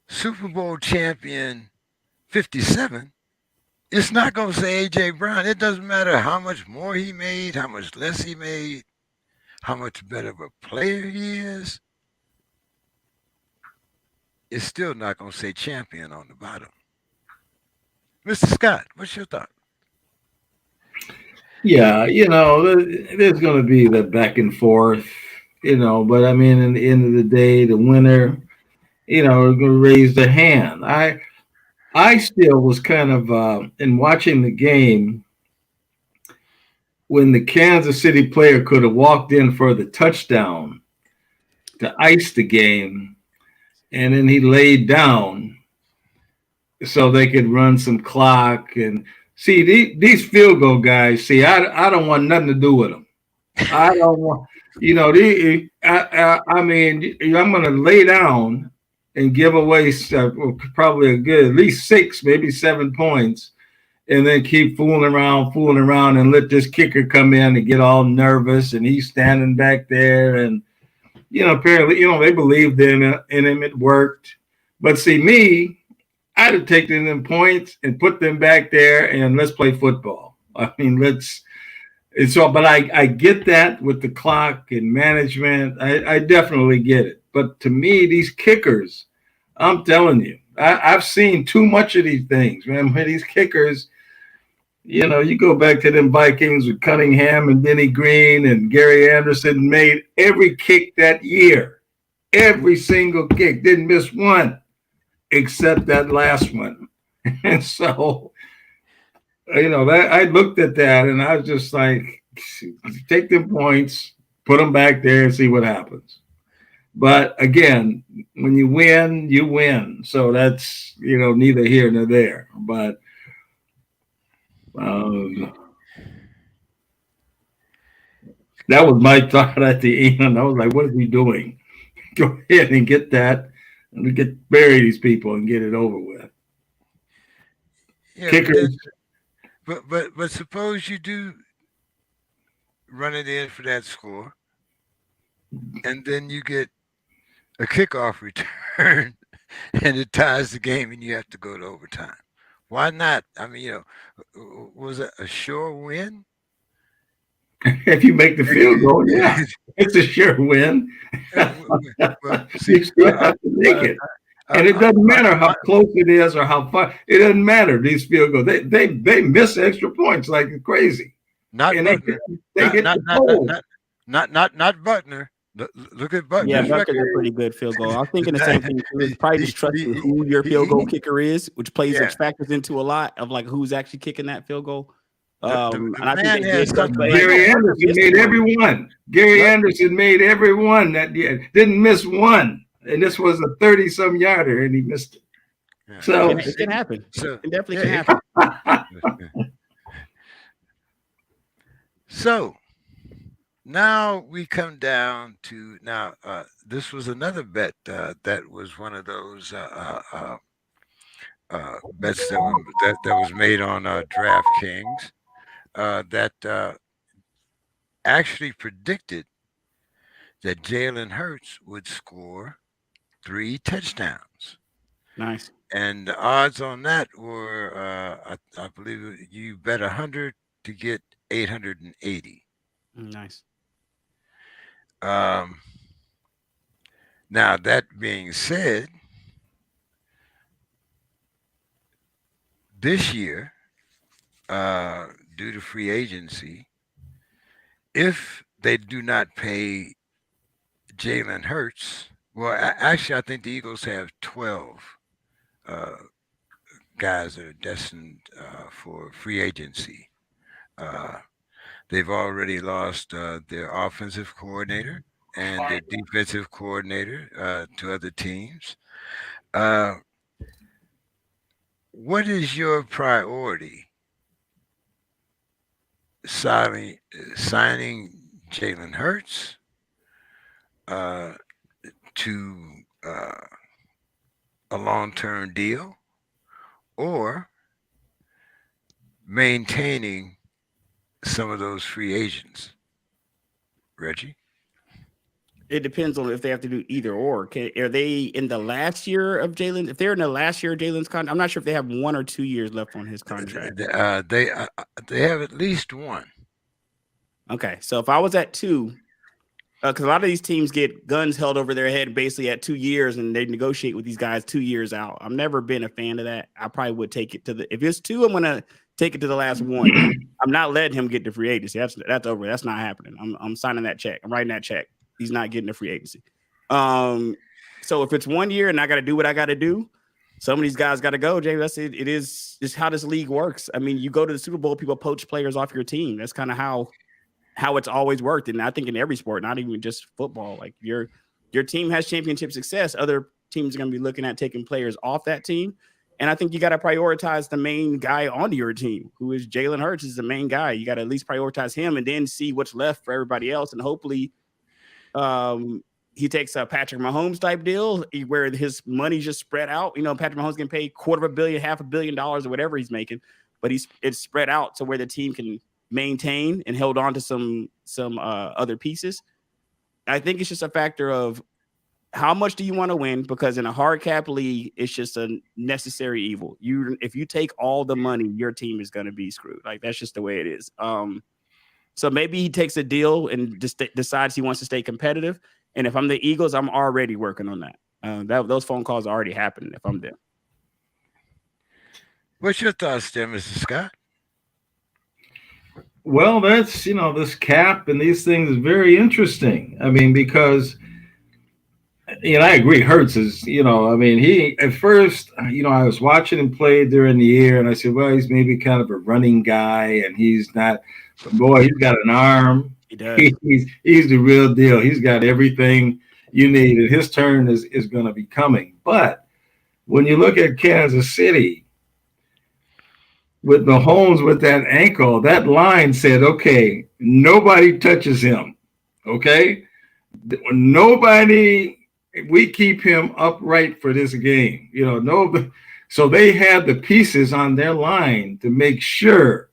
Super Bowl champion 57, it's not going to say AJ Brown. It doesn't matter how much more he made, how much less he made, how much better of a player he is. It's still not going to say champion on the bottom. Mr. Scott, what's your thought? Yeah, there's going to be the back and forth, but I mean, in the end of the day, the winner, is going to raise their hand. I still was kind of, in watching the game, when the Kansas City player could have walked in for the touchdown to ice the game, and then he laid down so they could run some clock. And see, these field goal guys, see, I don't want nothing to do with them. I don't want, I mean, I'm going to lay down and give away probably a good, at least 6, maybe 7 points. and then keep fooling around, and let this kicker come in and get all nervous, and he's standing back there, and apparently, they believed in him. It worked. But see, me, I'd have taken them points and put them back there, and let's play football. I mean, but I get that with the clock and management. I definitely get it. But to me, these kickers, I'm telling you, I've seen too much of these things, man. These kickers, you go back to them Vikings with Cunningham and Denny Green and Gary Anderson made every kick that year. Every single kick. Didn't miss one except that last one. And so, I looked at that and I was just like, take them points, put them back there and see what happens. But again, when you win, you win. So that's, neither here nor there. But that was my thought at the end. I was like, what is he doing? Go ahead and get that and bury these people and get it over with. Yeah, Kickers. but suppose you do run it in for that score, and then you get a kickoff return, and it ties the game, and you have to go to overtime. Why not? I mean, was it a sure win? If you make the field goal, yeah, it's a sure win. You still have to make it. And it doesn't matter how close it is or how far. It doesn't matter. These field goals, they miss extra points like crazy. Not Butner. Not Butner. Look at Butner. Yeah, Butner's a pretty good field goal. I was thinking the same thing. It's probably just trusting who your field goal kicker is, which factors into a lot of like who's actually kicking that field goal. And I think Gary Anderson made every one. Gary Anderson made every one that year. Didn't miss one. And this was a 30-some yarder, and he missed it. Yeah. So it can happen. It definitely can happen. So now we come down to this was another bet that was one of those bets that was made on DraftKings that actually predicted that Jalen Hurts would score 3 touchdowns. Nice. And the odds on that were, I believe you bet 100 to get 880. Nice. Now, that being said, this year, due to free agency, if they do not pay Jalen Hurts, well, actually, I think the Eagles have 12 guys that are destined for free agency. They've already lost their offensive coordinator and their defensive coordinator to other teams. What is your priority? Signing Jalen Hurts to a long-term deal, or maintaining some of those free agents? Reggie? It depends on if they have to do either or. Are they in the last year of Jalen? If they're in the last year of Jalen's contract, I'm not sure if they have 1 or 2 years left on his contract. They have at least 1. Okay, so if I was at 2, because a lot of these teams get guns held over their head basically at 2 years, and they negotiate with these guys 2 years out. I've never been a fan of that. I probably would take it to if it's 2, I'm gonna take it to the last 1. I'm not letting him get the free agency. That's over. That's not happening. I'm signing that check. I'm writing that check. He's not getting the free agency. So if it's 1 year and I got to do what I got to do, some of these guys got to go. Jay, that's it. It is just how this league works. I mean, you go to the Super Bowl, people poach players off your team. That's kind of how it's always worked. And I think in every sport, not even just football, like your team has championship success. Other teams are going to be looking at taking players off that team. And I think you got to prioritize the main guy on your team, who is Jalen Hurts is the main guy. You got to at least prioritize him and then see what's left for everybody else. And hopefully he takes a Patrick Mahomes type deal where his money's just spread out. You know, Patrick Mahomes can pay $250 million, $500 million or whatever he's making. but it's spread out to where the team can maintain and held on to some other pieces. I think it's just a factor of how much do you want to win? Because in a hard cap league, it's just a necessary evil. If you take all the money, your team is going to be screwed. Like, that's just the way it is. So maybe he takes a deal and just decides he wants to stay competitive. And if I'm the Eagles, I'm already working on that. Those phone calls are already happening if I'm there. What's your thoughts there, Mr. Scott? Well, that's, this cap and these things is very interesting. I mean, because, I agree. Hurts is, he at first, I was watching him play during the year and I said, well, he's maybe kind of a running guy and he's not, but boy, he's got an arm. He does. He's the real deal. He's got everything you need, and his turn is going to be coming. But when you look at Kansas City, with Mahomes with that ankle, that line said, okay, nobody touches him. Okay? Nobody, we keep him upright for this game. So they had the pieces on their line to make sure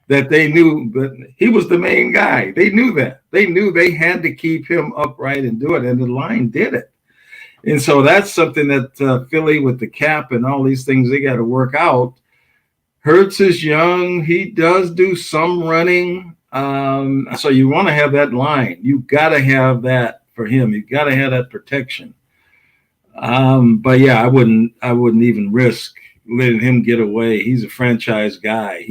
that they knew that he was the main guy. They knew that. They knew they had to keep him upright and do it, and the line did it. And so that's something that Philly with the cap and all these things, they got to work out. Hurts is young. He does do some running. So you want to have that line. You got to have that for him. You got to have that protection. But yeah, I wouldn't even risk letting him get away. He's a franchise guy.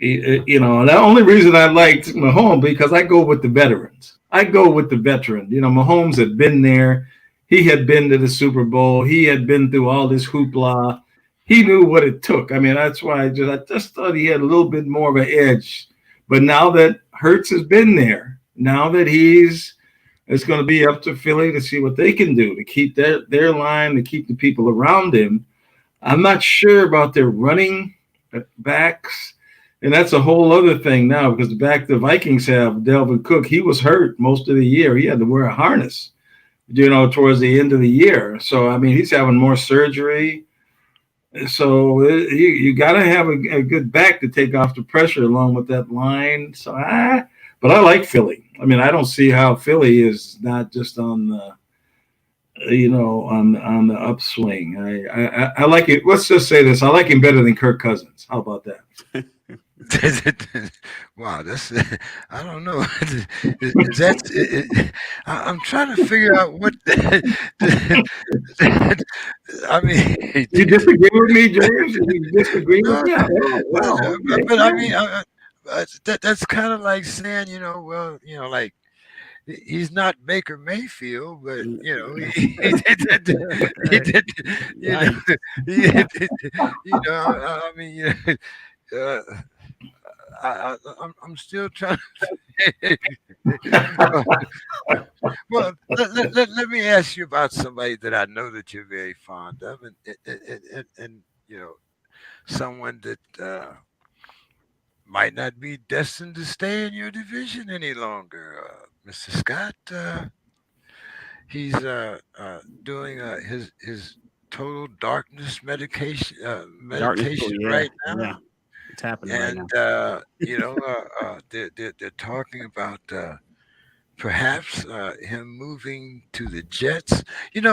And the only reason I liked Mahomes, because I go with the veterans. I go with the veteran. Mahomes had been there. He had been to the Super Bowl. He had been through all this hoopla. He knew what it took. I mean, that's why I just thought he had a little bit more of an edge. But now that Hurts has been there, now that it's going to be up to Philly to see what they can do to keep their line, to keep the people around him. I'm not sure about their running backs. And that's a whole other thing now, because the back the Vikings have, Delvin Cook, he was hurt most of the year. He had to wear a harness, towards the end of the year. So, I mean, he's having more surgery. So you got to have a good back to take off the pressure along with that line. So, but I like Philly. I mean, I don't see how Philly is not just on the, on the upswing. I like it. Let's just say this. I like him better than Kirk Cousins. How about that? Wow, that's I don't know. I'm trying to figure out what. I mean, you disagree with me, James? You disagree with me? But I mean, that's kind of like saying, like, he's not Baker Mayfield, but I mean, I'm still trying to. Well, let me ask you about somebody that I know that you're very fond of, and someone that might not be destined to stay in your division any longer, Mr. Scott. He's doing his total darkness meditation right now. Yeah. It's happening and right now. They're talking about perhaps him moving to the Jets. And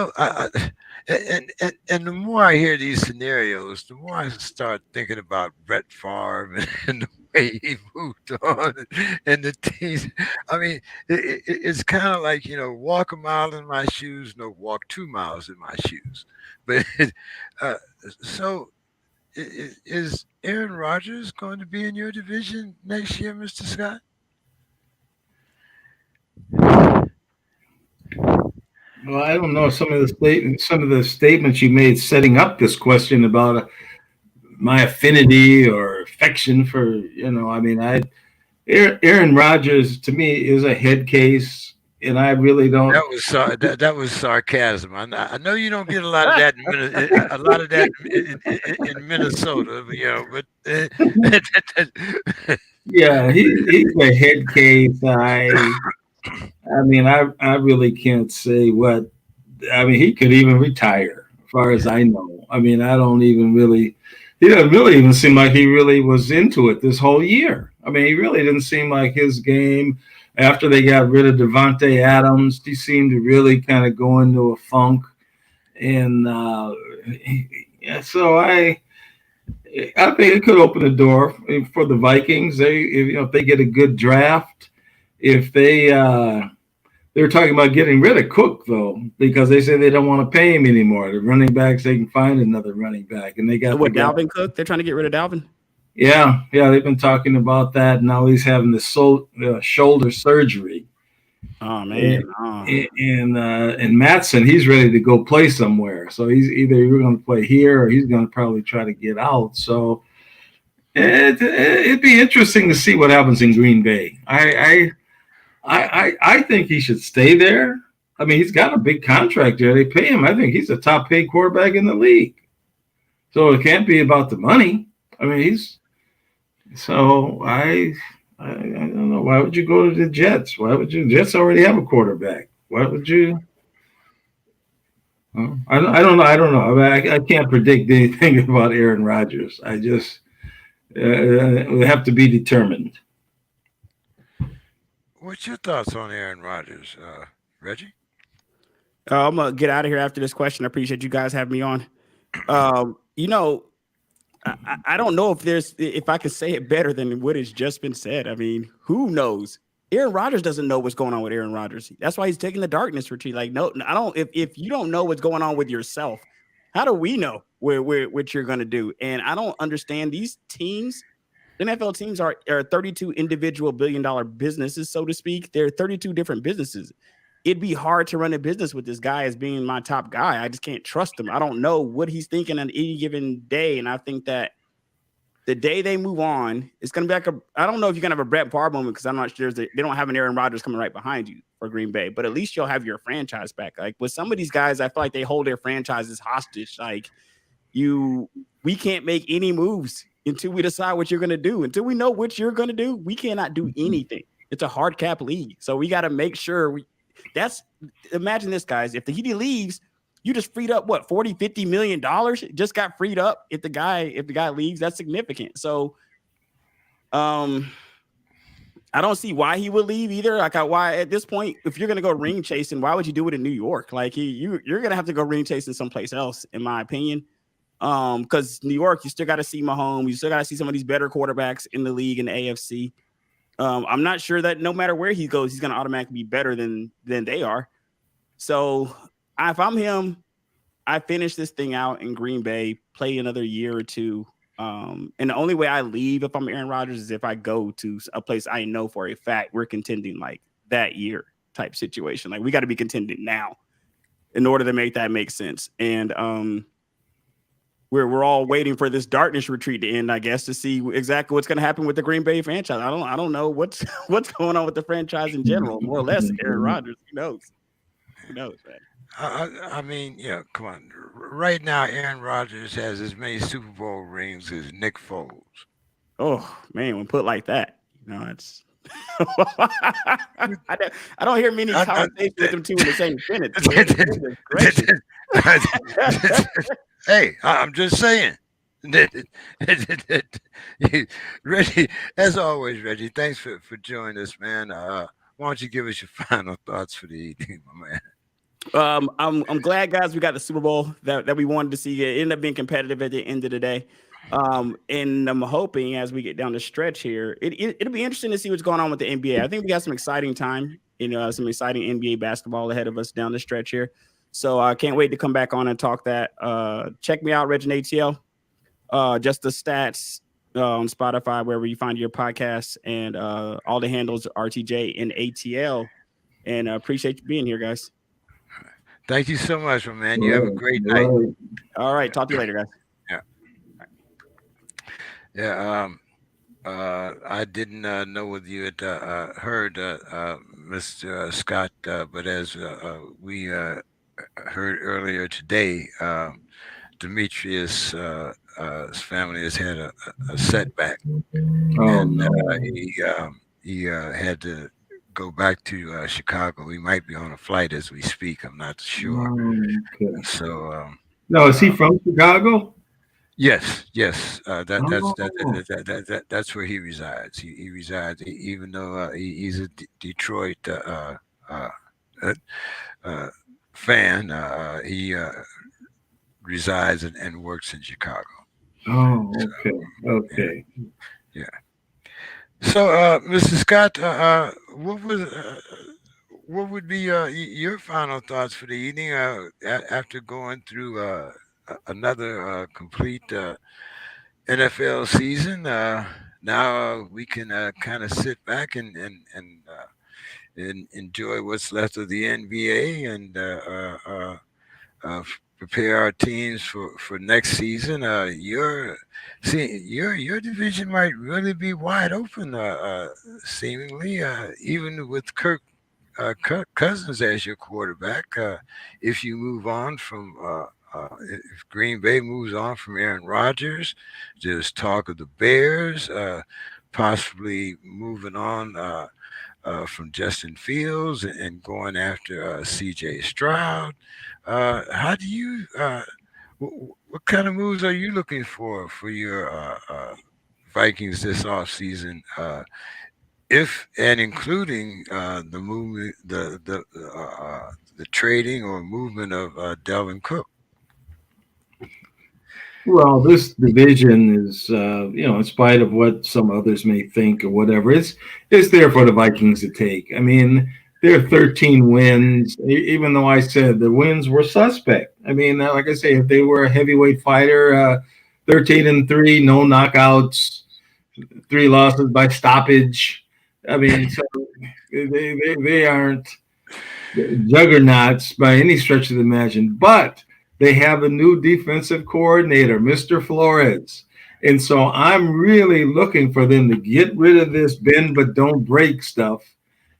the more I hear these scenarios, the more I start thinking about Brett Favre and the way he moved on and the teams. I mean, it's kind of like, walk a mile in my shoes, no, walk 2 miles in my shoes. But so. Is Aaron Rodgers going to be in your division next year, Mr. Scott? Well, I don't know some of the statements you made setting up this question about my affinity or affection for Aaron Rodgers to me is a head case. And I really don't. That was sarcasm. I know you don't get a lot of that in Minnesota, but yeah, he's a head case. I mean, I really can't say what. I mean, he could even retire, as far as I know. I mean, I don't even really. He doesn't really even seem like he really was into it this whole year. I mean, he really didn't seem like his game after they got rid of Devontae Adams. He seemed to really kind of go into a funk, and yeah, so I think it could open the door for the Vikings. If they get a good draft, if they're talking about getting rid of Cook though, because they say they don't want to pay him anymore. The running backs, they can find another running back, and they got Dalvin Cook. They're trying to get rid of Dalvin. Yeah, they've been talking about that. Now he's having the shoulder surgery. Oh man! And Matson, he's ready to go play somewhere. So he's either going to play here or he's going to probably try to get out. So it'd be interesting to see what happens in Green Bay. I think he should stay there. I mean, he's got a big contract there. They pay him. I think he's the top paid quarterback in the league. So it can't be about the money. I mean, I don't know. Why would you go to the Jets? Why would you? Jets already have a quarterback. Why would you? I don't know. I don't know. I can't predict anything about Aaron Rodgers. I just we have to be determined. What's your thoughts on Aaron Rodgers, Reggie? I'm gonna get out of here after this question. I appreciate you guys having me on. I don't know if I can say it better than what has just been said. I mean, who knows? Aaron Rodgers doesn't know what's going on with Aaron Rodgers. That's why he's taking the darkness retreat. Like, no, I don't. If you don't know what's going on with yourself, how do we know what you're going to do? And I don't understand these teams. NFL teams are 32 individual billion-dollar businesses, so to speak. They're 32 different businesses. It'd be hard to run a business with this guy as being my top guy. I just can't trust him. I don't know what he's thinking on any given day. And I think that the day they move on, it's going to be like I don't know if you're going to have a Brett Favre moment because I'm not sure they don't have an Aaron Rodgers coming right behind you for Green Bay, but at least you'll have your franchise back. Like with some of these guys, I feel like they hold their franchises hostage. Like we can't make any moves until we decide what you're going to do. Until we know what you're going to do, we cannot do anything. It's a hard cap league. So we got to make sure imagine this, guys. If the Heat leaves, you just freed up what $40-50 million just got freed up. If the guy leaves, that's significant. So I don't see why he would leave either. Like why at this point, if you're gonna go ring chasing, why would you do it in New York? Like you're gonna have to go ring chasing someplace else, in my opinion. Because New York, you still got to see Mahomes, you still got to see some of these better quarterbacks in the league in the AFC. I'm not sure that no matter where he goes, he's going to automatically be better than they are. So if I'm him, I finish this thing out in Green Bay, play another year or two. And the only way I leave if I'm Aaron Rodgers is if I go to a place I know for a fact we're contending like that year type situation. Like we got to be contending now in order to make that make sense. And we're all waiting for this darkness retreat to end, I guess, to see exactly what's going to happen with the Green Bay franchise. I don't know what's going on with the franchise in general, more or less. Aaron Rodgers, who knows? Who knows, man? I mean, yeah, come on. Right now, Aaron Rodgers has as many Super Bowl rings as Nick Foles. Oh man, when put like that, it's. I don't hear many conversations with them two in the same sentence. Hey, I'm just saying. Reggie, as always, Reggie, thanks for joining us, man. Why don't you give us your final thoughts for the evening, my man? I'm glad, guys, we got the Super Bowl that we wanted to see. It ended up being competitive at the end of the day. And I'm hoping as we get down the stretch here, it'll be interesting to see what's going on with the NBA. I think we got some exciting time, some exciting NBA basketball ahead of us down the stretch here. So I can't wait to come back on and talk that. Check me out, Reggie ATL. Just the stats on Spotify, wherever you find your podcasts, and all the handles RTJ and ATL. And appreciate you being here, guys. Thank you so much, my man. You have a great night. All right. Talk to you later, guys. Yeah. I didn't know whether you had heard Mr. Scott, but as we heard earlier today, Demetrius' family has had a setback, and he had to go back to Chicago. He might be on a flight as we speak. I'm not sure. Okay. So No, is he from Chicago? Yes, yes. Oh, That's where he resides. He resides, even though he's a Detroit uh, uh, uh, fan. He resides and works in Chicago. oh, okay, Yeah, okay. yeah. So, Mr. Scott, what would be your final thoughts for the evening after going through another complete NFL season? Now we can kind of sit back and enjoy what's left of the NBA and prepare our teams for next season. Your division might really be wide open, seemingly, even with Kirk Cousins as your quarterback. If you move on from if Green Bay moves on from Aaron Rodgers, there's talk of the Bears possibly moving on from Justin Fields and going after C.J. Stroud. How do you? What kind of moves are you looking for your Vikings this offseason? If and including the movement, the trading or movement of Delvin Cook. Well, this division is, in spite of what some others may think or whatever, it's there for the Vikings to take. I mean, there are 13 wins, even though I said the wins were suspect. I mean, like I say, if they were a heavyweight fighter, 13-3, no knockouts, 3 losses by stoppage. I mean, so they aren't juggernauts by any stretch of the imagination, but they have a new defensive coordinator, Mr. Flores. And so I'm really looking for them to get rid of this bend but don't break stuff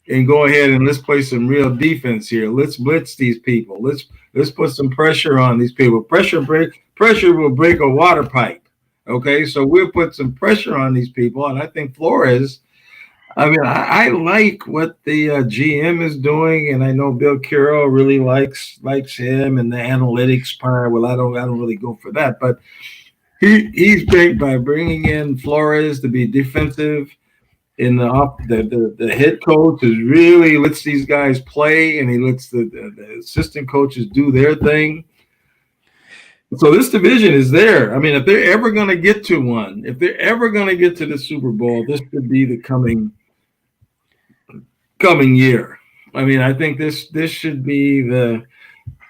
and go ahead and let's play some real defense here. Let's blitz these people. Let's put some pressure on these people. Pressure will break a water pipe. Okay, so we'll put some pressure on these people, and I think Flores. I mean, I like what the GM is doing, and I know Bill Carroll really likes him and the analytics part. Well, I don't really go for that, but he's big by bringing in Flores to be defensive. In the head coach is really lets these guys play, and he lets the assistant coaches do their thing. So this division is there. I mean, if they're ever going to get to one, if they're ever going to get to the Super Bowl, this could be the coming year. I mean, I think this should be they're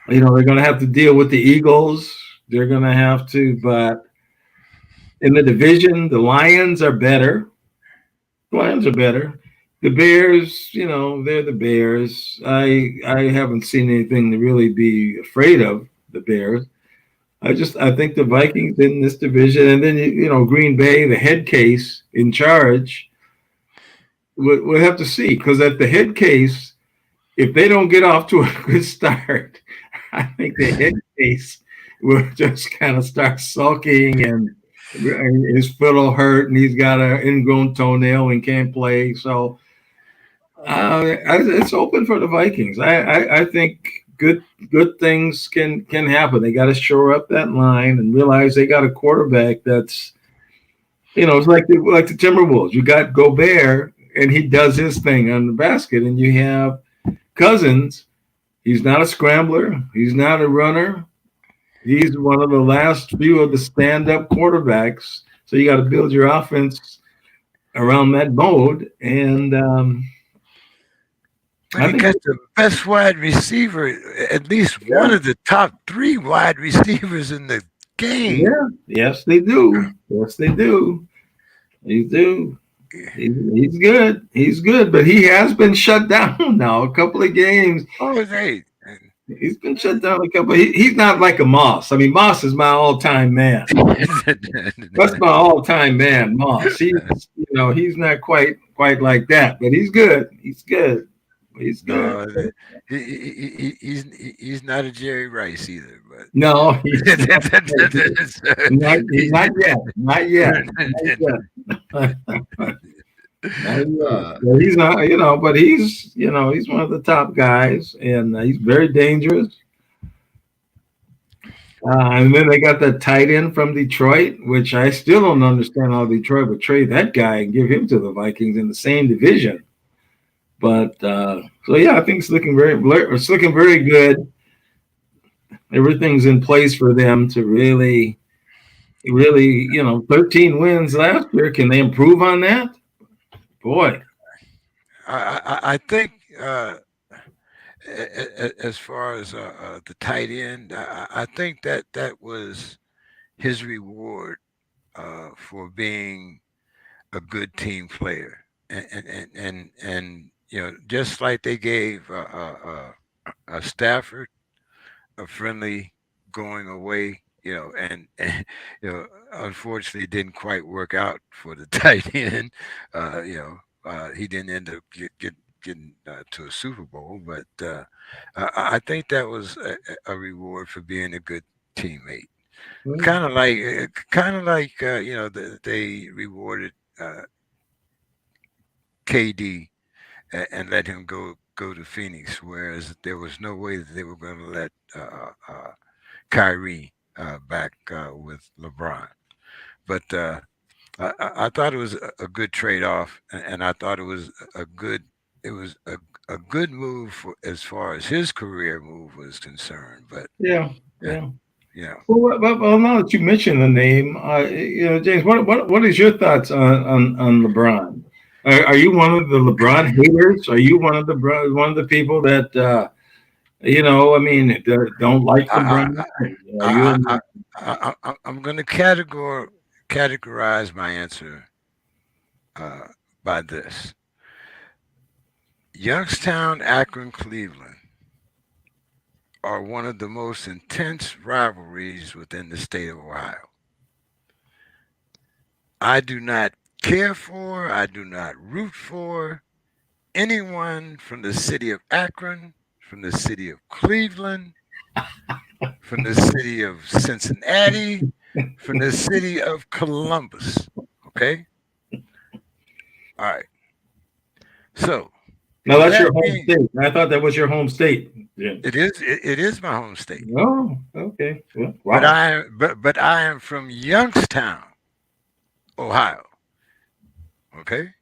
going to have to deal with the Eagles. They're going to have to, but in the division, the Lions are better. The Lions are better. The Bears, they're the Bears. I haven't seen anything to really be afraid of the Bears. I think the Vikings in this division, and then Green Bay, the head case in charge. We'll have to see because at the head case, if they don't get off to a good start, I think the head case will just kind of start sulking and his foot will hurt and he's got an ingrown toenail and can't play. So it's open for the Vikings. I think good things can happen. They got to shore up that line and realize they got a quarterback that's it's like the Timberwolves. You got Gobert and he does his thing on the basket, and you have Cousins. He's not a scrambler. He's not a runner. He's one of the last few of the stand-up quarterbacks. So you got to build your offense around that mode. And I think that's the best wide receiver, at least one of the top 3 wide receivers in the game. Yeah, yes, they do. Yes, they do. They do. He's good. He's good, but he has been shut down now a couple of games. Oh, hey. He's been shut down a couple. He's not like a Moss. I mean, Moss is my all-time man. That's my all-time man, Moss. He's not quite like that, but he's good. He's good. He's good. No, he's not a Jerry Rice either. But no, he's not yet. Not yet. He's not, but he's one of the top guys, and he's very dangerous. And then they got that tight end from Detroit, which I still don't understand how Detroit would trade that guy and give him to the Vikings in the same division. But so yeah, I think it's looking very good. Everything's in place for them to really, 13 wins last year. Can they improve on that? Boy, I think as far as the tight end, I think that was his reward for being a good team player, and just like they gave Stafford a friendly going away. And unfortunately, it didn't quite work out for the tight end. He didn't end up getting to a Super Bowl, but I think that was a reward for being a good teammate. Kind of like they rewarded KD and let him go to Phoenix, whereas there was no way that they were going to let Kyrie back with LeBron. But I thought it was a good trade off, and I thought it was a good move for as far as his career move was concerned. But yeah, yeah, yeah. yeah. Well, now that you mention the name, James, what is your thoughts on LeBron? Are you one of the LeBron haters? Are you one of the people that I mean, don't like I, LeBron? Are I, I, you? I'm going to categorize my answer uh, by this: Youngstown, Akron, Cleveland are one of the most intense rivalries within the state of Ohio. I do not care for, I do not root for anyone from the city of Akron, from the city of Cleveland, from the city of Cincinnati, from the city of Columbus. Okay? All right. So, Now with that's that your home being, state. I thought that was your home state. Yeah. it is my home state. Oh, okay. Well, But wow. I am from Youngstown, Ohio. Okay?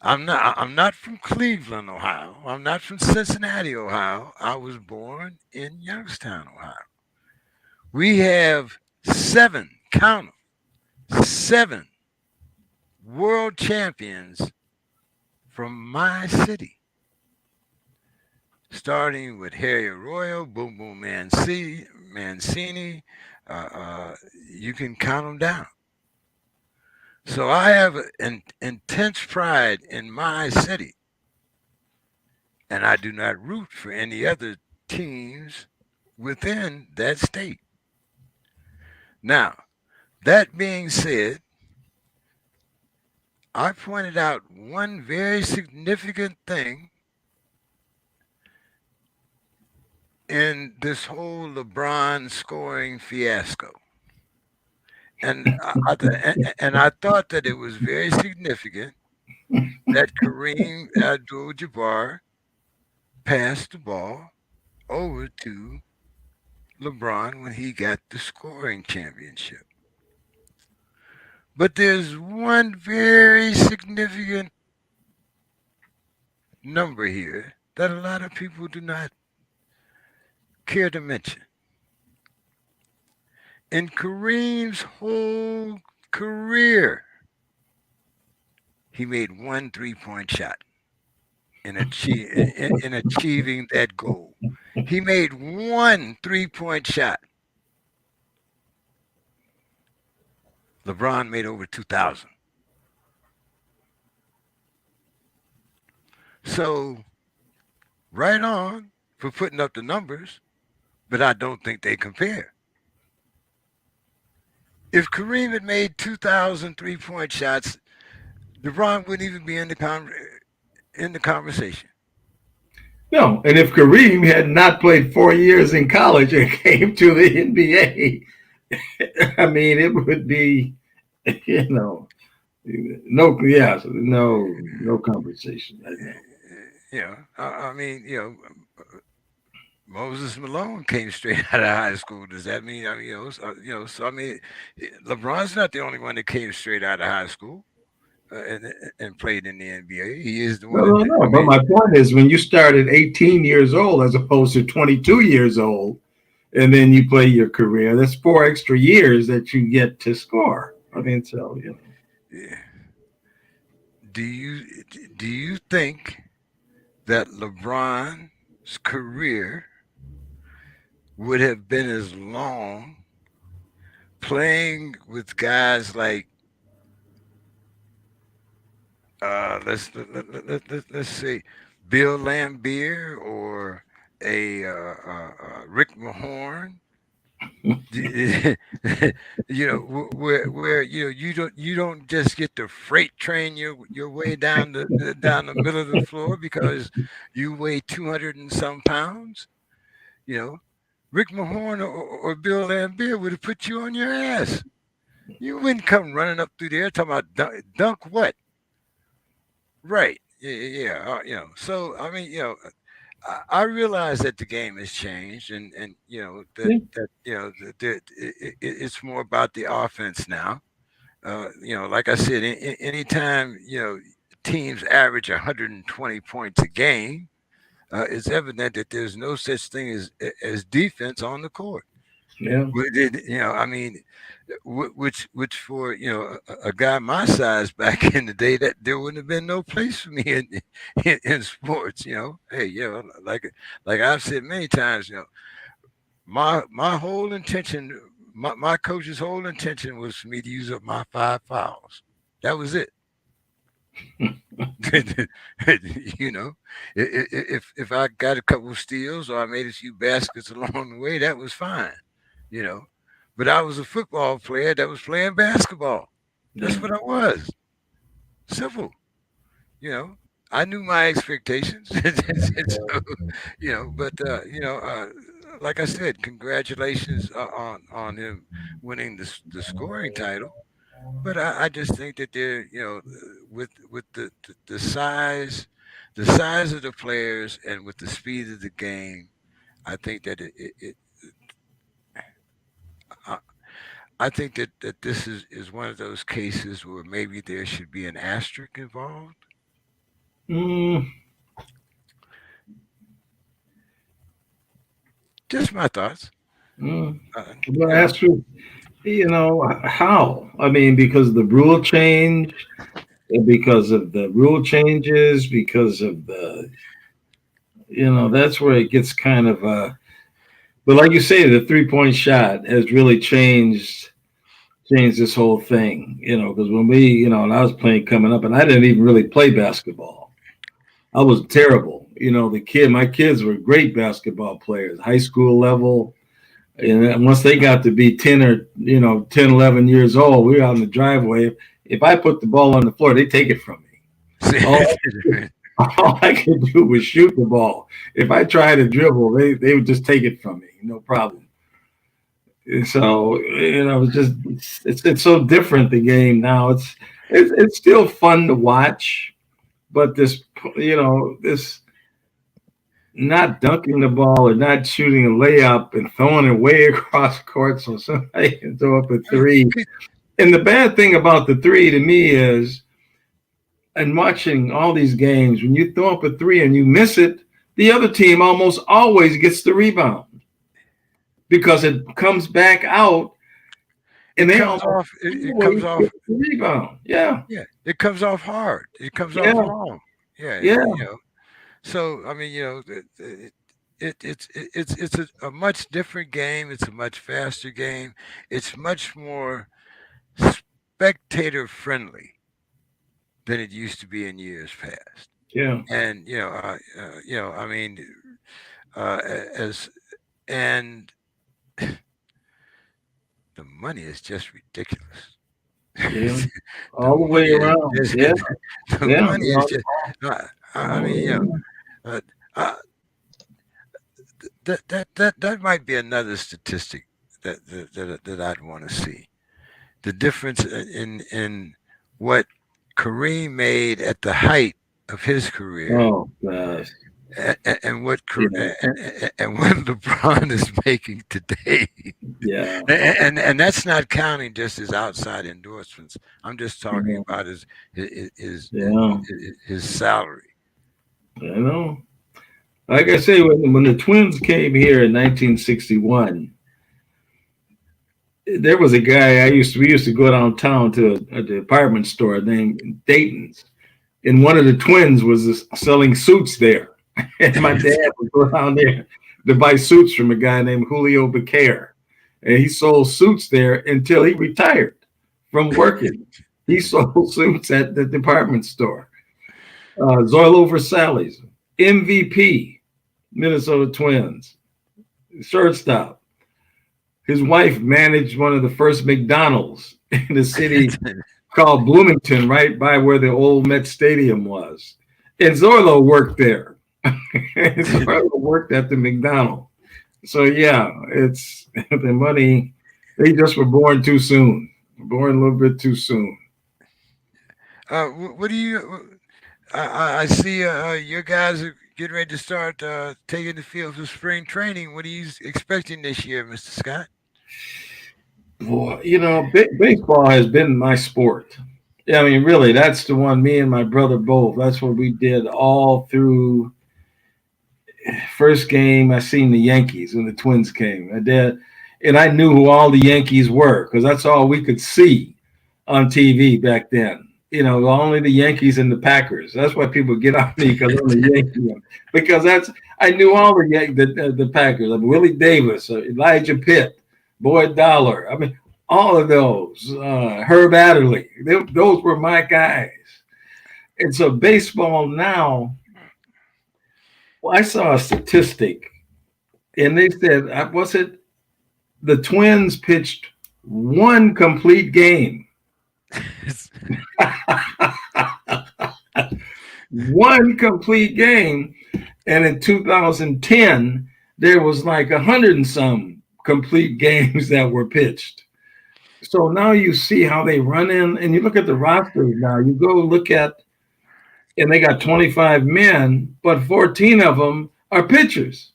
I'm not from Cleveland, Ohio. I'm not from Cincinnati, Ohio. I was born in Youngstown, Ohio. We have seven, count 'em, seven world champions from my city, starting with Harry Arroyo, Boom Boom Mancini. You can count them down. So I have an intense pride in my city, and I do not root for any other teams within that state. Now, that being said, I pointed out one very significant thing in this whole LeBron scoring fiasco. And I thought that it was very significant that Kareem Abdul-Jabbar passed the ball over to LeBron when he got the scoring championship. But there's one very significant number here that a lot of people do not care to mention. In Kareem's whole career, he made one 3-point shot in achieving that goal. He made one 3-point shot. LeBron made over 2,000. So, right on for putting up the numbers, but I don't think they compare. If Kareem had made 2,000 3-point shots, LeBron wouldn't even be in the conversation. No, and if Kareem had not played 4 years in college and came to the NBA, I mean, it would be, you know, no conversation. I know. I mean, Moses Malone came straight out of high school. Does that mean? I mean, so I mean, LeBron's not the only one that came straight out of high school and played in the NBA. He is the No, one that no, did. no. I But mean, my point is, when you start at 18 years old as opposed to 22 years old, and then you play your career, that's 4 extra years that you get to score. I mean, so you know. yeah. Do you think that LeBron's career would have been as long playing with guys like let's say Bill Lambier or a Rick Mahorn. Where you don't just get to freight train your way down the middle of the floor because you weigh 200 and some pounds. You know, Rick Mahorn or Bill Lambier would have put you on your ass. You wouldn't come running up through there talking about dunk what? Right. Yeah, yeah, yeah. So I mean, I realize that the game has changed, and Yeah, that it's more about the offense now. Like I said, anytime teams average 120 points a game, it's evident that there's no such thing as defense on the court. yeah, I mean, which for a guy my size back in the day, that there wouldn't have been no place for me in sports. Hey, like I've said many times, my whole intention, my coach's whole intention was for me to use up my 5 fouls. That was it. you know, if I got a couple of steals or I made a few baskets along the way, that was fine. You know, but I was a football player that was playing basketball. That's yeah, what I was. Simple. You know, I knew my expectations. And so, but like I said, congratulations on him winning the scoring title. But I just think that they're, with the size of the players and with the speed of the game, I think that I, I think that this is one of those cases where maybe there should be an asterisk involved. mm, Just my thoughts. mm. Uh, Well, you know, that's true. You know how? I mean, because the rule change, because of the rule changes, because of the, that's where it gets kind of. But like you say, the 3 point shot has really changed this whole thing. Because when and I was playing coming up, and I didn't even really play basketball. I was terrible. My kids were great basketball players, high school level. And then once they got to be 10 or 10, 11 years old, we were out in the driveway. If I put the ball on the floor, they take it from me. All I could do was shoot the ball. If I tried to dribble, they would just take it from me, no problem. And so it's just it's so different, the game now. It's still fun to watch, but this not dunking the ball or not shooting a layup and throwing it way across court so somebody can throw up a three. And the bad thing about the three to me is, and watching all these games, when you throw up a three and you miss it, the other team almost always gets the rebound because it comes back out and it they comes almost off. It comes always off. get the rebound. Yeah, Yeah, it comes off hard. It comes off yeah, wrong. Yeah, yeah, So I mean, it's a much different game. It's a much faster game. It's much more spectator friendly than it used to be in years past. yeah, And I mean, as and the money is just ridiculous. yeah. The All the way money is around. just Yeah, the yeah. money is just. I All the mean, way around. uh, uh, that might be another statistic that I'd want to see. The difference in what Kareem made at the height of his career Oh gosh. and what Yeah. and what LeBron is making today, Yeah. and that's not counting just his outside endorsements. I'm just talking Yeah. about his Yeah. his salary. I know. Like I say, when the Twins came here in 1961, there was a guy we used to go downtown to a department store named Dayton's, and one of the twins was selling suits there. And my dad would go down there to buy suits from a guy named Julio Becerra. And he sold suits there until he retired from working. He sold suits at the department store. Zoilo Versalles, MVP, Minnesota Twins, shortstop. His wife managed one of the first McDonald's in the city called Bloomington, right by where the old Met Stadium was. And Zorlo worked there. Zorlo worked at the McDonald's. So yeah, it's the money. They just were born too soon. Born a little bit too soon. What do you? I see your guys are getting ready to start taking the field for spring training. What are you expecting this year, Mr. Scott? Boy, baseball has been my sport. Yeah, I mean, really, that's the one. Me and my brother both. That's what we did all through. First game, I seen the Yankees when the Twins came. I did, and I knew who all the Yankees were because that's all we could see on TV back then. Only the Yankees and the Packers. That's why people get on me because I'm a Yankee. Because I knew all the Packers. Like Willie Davis, Elijah Pitt, Boyd Dollar. I mean, all of those. Herb Adderley. Those were my guys. And so baseball now. Well, I saw a statistic, and they said, was it the Twins pitched one complete game? One complete game. And in 2010, there was like 100 and some complete games that were pitched. So now you see how they run in, and you look at the rosters now. You go look at, and they got 25 men, but 14 of them are pitchers.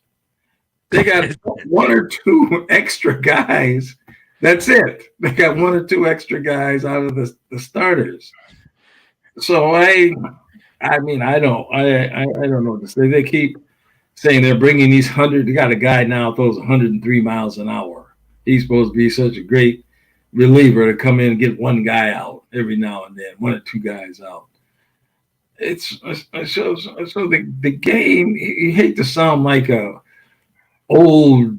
They got one or two extra guys. That's it. They got one or two extra guys out of the starters. So I mean, I don't know what to say. They keep saying they're bringing these 100. They got a guy now throws 103 miles an hour. He's supposed to be such a great reliever to come in and get one guy out every now and then, one or two guys out. It's so the game. You hate to sound like a old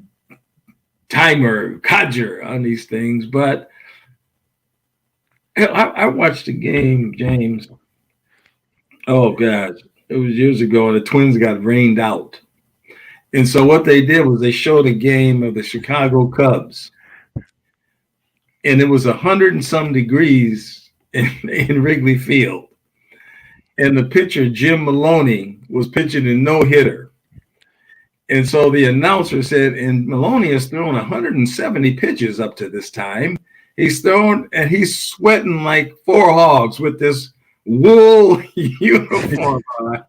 timer codger on these things, but I watched the game, James. Oh gosh, it was years ago, and the Twins got rained out. And so what they did was they showed a game of the Chicago Cubs, and it was 100 and some degrees in Wrigley Field. And the pitcher, Jim Maloney, was pitching a no-hitter. And so the announcer said, and Maloney has thrown 170 pitches up to this time. He's thrown, and he's sweating like four hogs with this wool uniform on.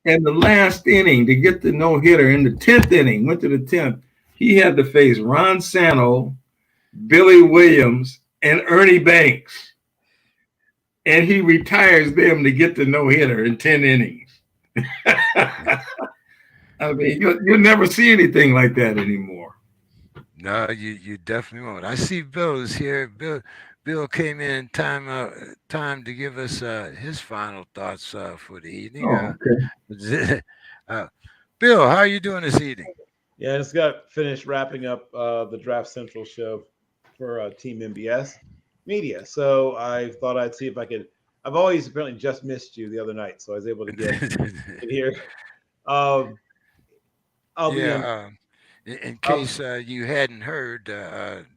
And the last inning to get the no-hitter, in the 10th inning, went to the 10th, he had to face Ron Santo, Billy Williams, and Ernie Banks. And he retires them to get the no-hitter in 10 innings. I mean, you'll never see anything like that anymore. No, you definitely won't. I see Bill is here. Bill came in time to give us his final thoughts for the evening. Oh, okay. Bill, how are you doing this evening? Yeah, I just got finished wrapping up the Draft Central show for Team MBS Media. So I thought I'd see if I could. I've always apparently just missed you the other night, so I was able to get here. I'll be in case you hadn't heard,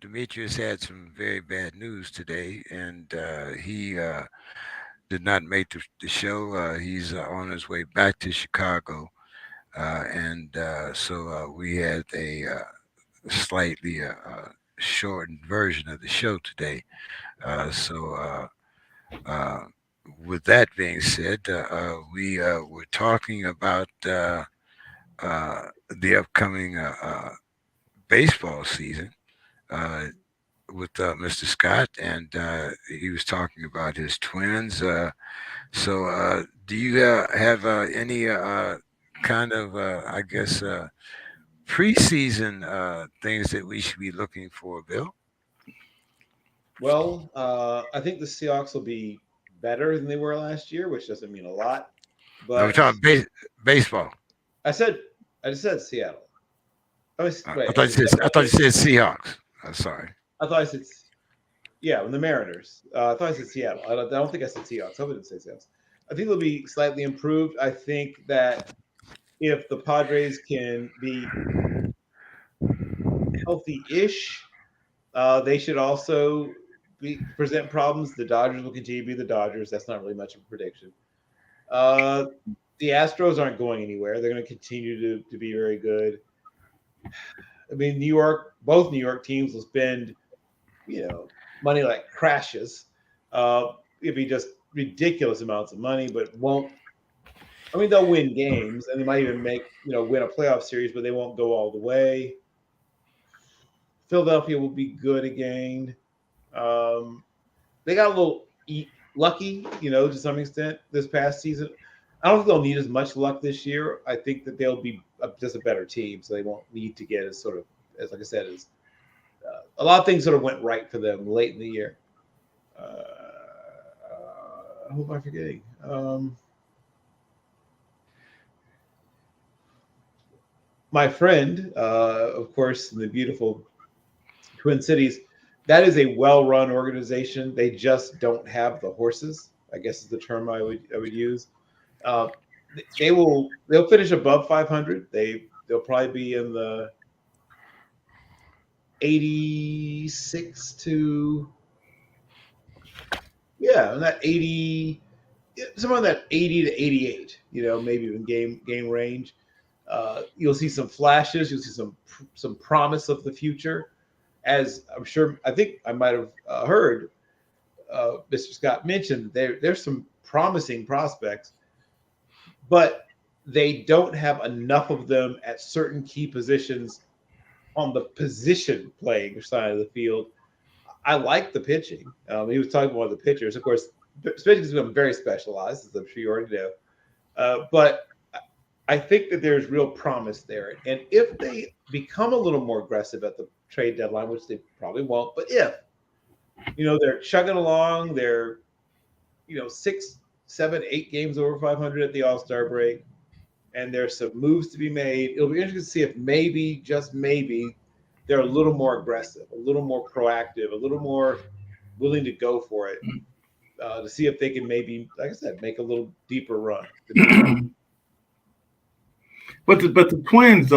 Demetrius had some very bad news today, and he did not make the show. He's on his way back to Chicago, and so we had a slightly shortened version of the show today. So with that being said, we were talking about the upcoming baseball season uh, with Mr. Scott, and he was talking about his twins. So, do you have any kind of, I guess, preseason things that we should be looking for, Bill? Well, I think the Seahawks will be better than they were last year, which doesn't mean a lot. No, we're But talking baseball. I said, I just said Seattle. I mean, I wait, thought you said Seahawks. I'm sorry. I thought I said, yeah, when the Mariners. I thought I said Seattle. I don't think I said Seahawks. I hope I didn't say Seahawks. I think they'll be slightly improved. I think that if the Padres can be healthy-ish, they should also present problems. The Dodgers will continue to be the Dodgers. That's not really much of a prediction. Uh, the Astros aren't going anywhere. They're going to continue to be very good. I mean, both New York teams will spend, money like crashes. It'd be just ridiculous amounts of money, but won't. I mean, they'll win games and they might even win a playoff series, but they won't go all the way. Philadelphia will be good again. They got a little lucky, to some extent this past season. I don't think they'll need as much luck this year. I think that they'll be just a better team, so they won't need to get as like I said, as a lot of things sort of went right for them late in the year. Who am I forgetting? My friend, of course, in the beautiful Twin Cities, that is a well-run organization. They just don't have the horses, I guess is the term I would use. They'll finish above 500. They'll probably be in the 86 to that 80, somewhere in that 80 to 88. Maybe even game range. You'll see some flashes. You'll see some promise of the future. As I think I might have heard Mr. Scott mention, there's some promising prospects, but they don't have enough of them at certain key positions on the position playing side of the field. I like the pitching. He was talking about the pitchers. Of course, pitching has become very specialized, as I'm sure you already know. But I think that there's real promise there. And if they become a little more aggressive at the trade deadline, which they probably won't, but if, they're chugging along, they're, 6, 7, 8 games over 500 at the All-Star break, and there's some moves to be made. It'll be interesting to see if maybe, just maybe, they're a little more aggressive, a little more proactive, a little more willing to go for it, to see if they can maybe, like I said, make a little deeper run. But the Twins,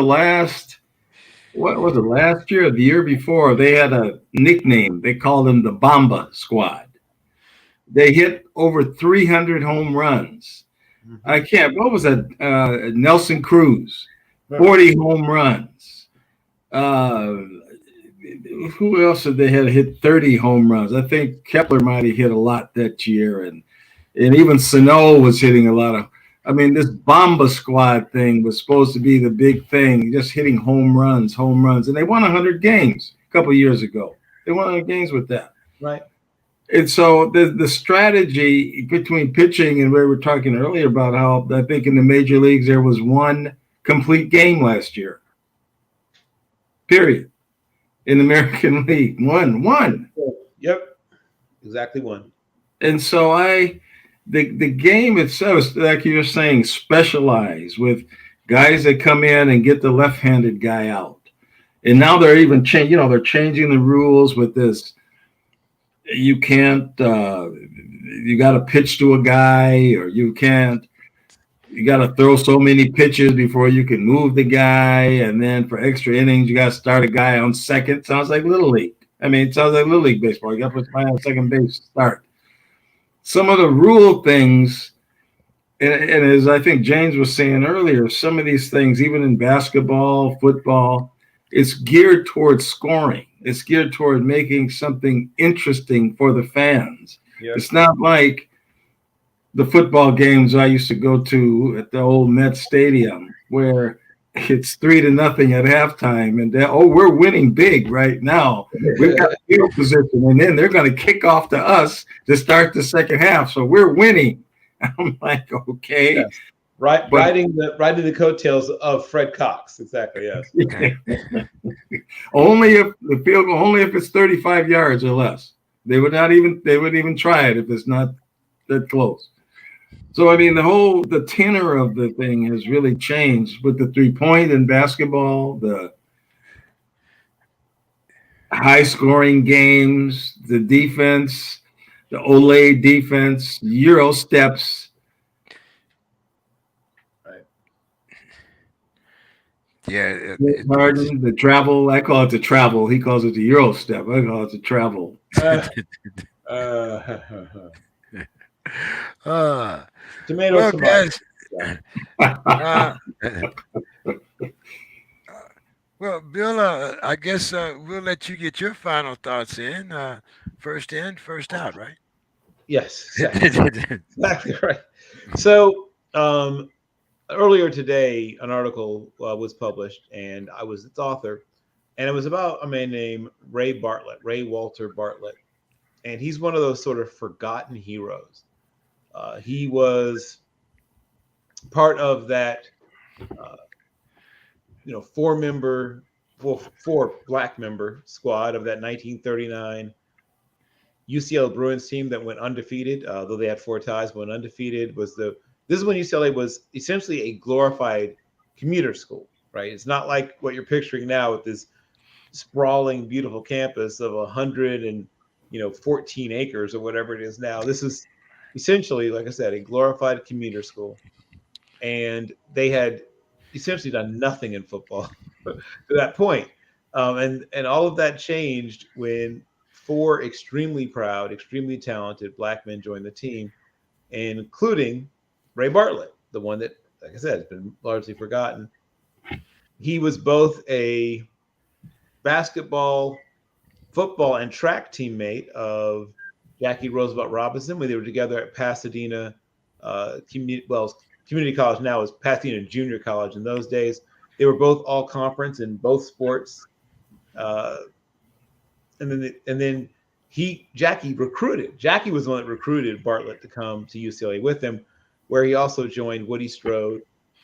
what was it, last year or the year before, they had a nickname. They called them the Bomba Squad. They hit over 300 home runs. What was that? Nelson Cruz, 40 home runs. Who else did they had hit 30 home runs? I think Kepler might have hit a lot that year. And even Sano was hitting a lot of. I mean, this Bomba Squad thing was supposed to be the big thing, just hitting home runs. And they won 100 games a couple of years ago. They won 100 games with that. Right. And so the strategy between pitching and we were talking earlier about how I think in the major leagues there was one complete game last year. Period. In the American League. One. Yep. Exactly one. And so the game itself, like you're saying, specialized with guys that come in and get the left-handed guy out. And now they're even they're changing the rules with this. You can't, you got to pitch to a guy, or you got to throw so many pitches before you can move the guy. And then for extra innings, you got to start a guy on second. Sounds like Little League. I mean, it sounds like Little League baseball. You got to put somebody on second base to start. Some of the rule things, and as I think James was saying earlier, some of these things, even in basketball, football, it's geared towards scoring. It's geared toward making something interesting for the fans. Yep. It's not like the football games I used to go to at the old Met Stadium, where it's 3-0 at halftime, and we're winning big right now. We've got field position, and then they're going to kick off to us to start the second half, so we're winning. I'm like, okay, yes. Riding the coattails of Fred Cox, exactly. Yes. Only if the field goal, only if it's 35 yards or less. They would even try it if it's not that close. So I mean, the tenor of the thing has really changed with the 3-point in basketball, the high scoring games, the defense, the Olay defense, Euro steps. Right. Yeah. Harden, the travel. I call it the travel. He calls it the Euro step. I call it the travel. Tomato. Guys. Well, Bill, I guess we'll let you get your final thoughts in. First in, first out, right? Yes, exactly right. So earlier today, an article was published, and I was its author, and it was about a man named Ray Walter Bartlett, and he's one of those sort of forgotten heroes. He was part of that, four black member squad of that 1939 UCLA Bruins team that went undefeated, though they had 4 ties, but went undefeated. This is when UCLA was essentially a glorified commuter school, right? It's not like what you're picturing now with this sprawling, beautiful campus of 114 acres or whatever it is now. This is essentially, like I said, a glorified commuter school, and they had essentially done nothing in football to that point. And all of that changed when 4 extremely proud, extremely talented black men joined the team, including Ray Bartlett, the one that, like I said, has been largely forgotten. He was both a basketball, football, and track teammate of Jackie Roosevelt Robinson when they were together at Pasadena community college. Now is Pasadena Junior College. In those days, they were both all conference in both sports. And then Jackie was the one that recruited Bartlett to come to UCLA with him, where he also joined Woody Strode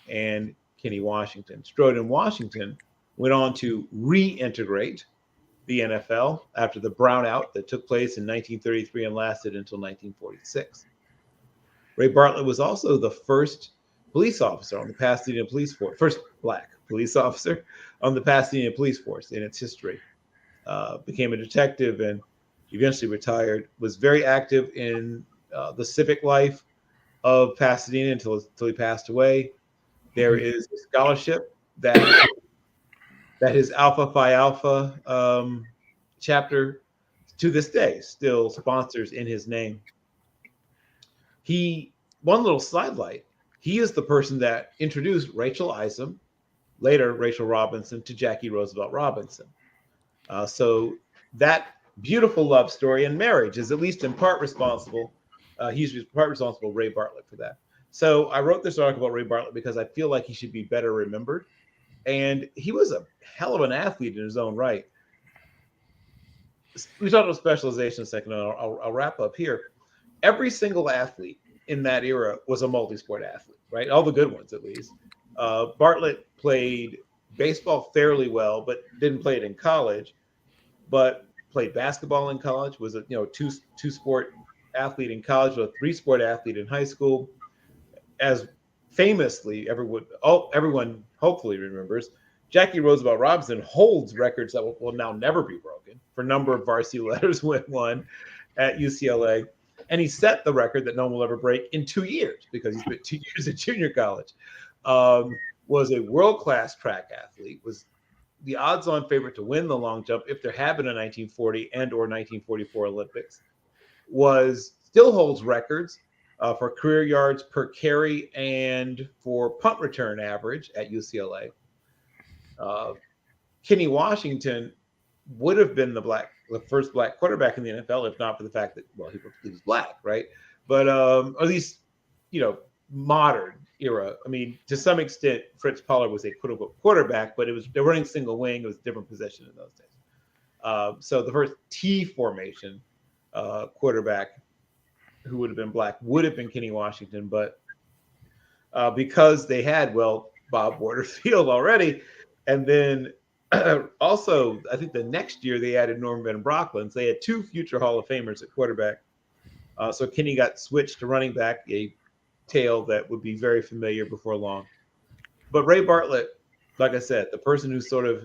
and Kenny Washington. Strode and Washington went on to reintegrate the NFL after the brownout that took place in 1933 and lasted until 1946. Ray Bartlett was also the first police officer on the Pasadena Police Force, first black police officer on the Pasadena Police Force in its history. Became a detective and eventually retired. Was very active in the civic life of Pasadena until he passed away. There is a scholarship that his Alpha Phi Alpha chapter to this day still sponsors in his name. One little sidelight, he is the person that introduced Rachel Isom, later Rachel Robinson, to Jackie Roosevelt Robinson. So that beautiful love story and marriage is at least in part responsible. He's part responsible, Ray Bartlett, for that. So I wrote this article about Ray Bartlett because I feel like he should be better remembered. And he was a hell of an athlete in his own right. We talked about specialization a second, and I'll wrap up here. Every single athlete in that era was a multi-sport athlete, right? All the good ones, at least. Bartlett played baseball fairly well, but didn't play it in college. But played basketball in college. Was a two-sport athlete in college, a 3-sport athlete in high school. As famously, everyone hopefully remembers, Jackie Roosevelt Robinson holds records that will now never be broken for number of varsity letters won at UCLA. And he set the record that no one will ever break in 2 years because he spent 2 years at junior college. Was a world-class track athlete, was the odds-on favorite to win the long jump if there had been a 1940 and or 1944 Olympics. Still holds records for career yards per carry and for punt return average at UCLA. Kenny Washington would have been the first black quarterback in the NFL if not for the fact that he was black, right? But at least modern era. I mean, to some extent, Fritz Pollard was a quote unquote quarterback, but they're running single wing. It was a different position in those days. So the first T formation quarterback who would have been black would have been Kenny Washington, but because they had Bob Watersfield already, and then also I think the next year they added Norm Van Brocklin. So they had 2 future Hall of Famers at quarterback. So Kenny got switched to running back, a tale that would be very familiar before long. But Ray Bartlett, like I said, the person who sort of,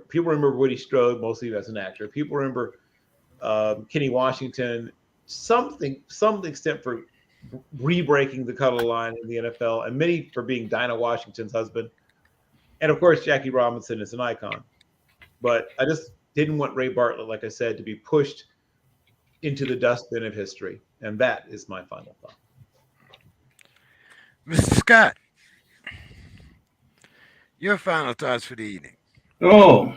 people remember Woody Strode mostly as an actor. People remember Kenny Washington, some extent for re-breaking the color line in the NFL, and many for being Dinah Washington's husband. And of course, Jackie Robinson is an icon. But I just didn't want Ray Bartlett, like I said, to be pushed into the dustbin of history. And that is my final thought. Mr. Scott, your final thoughts for the evening. Oh,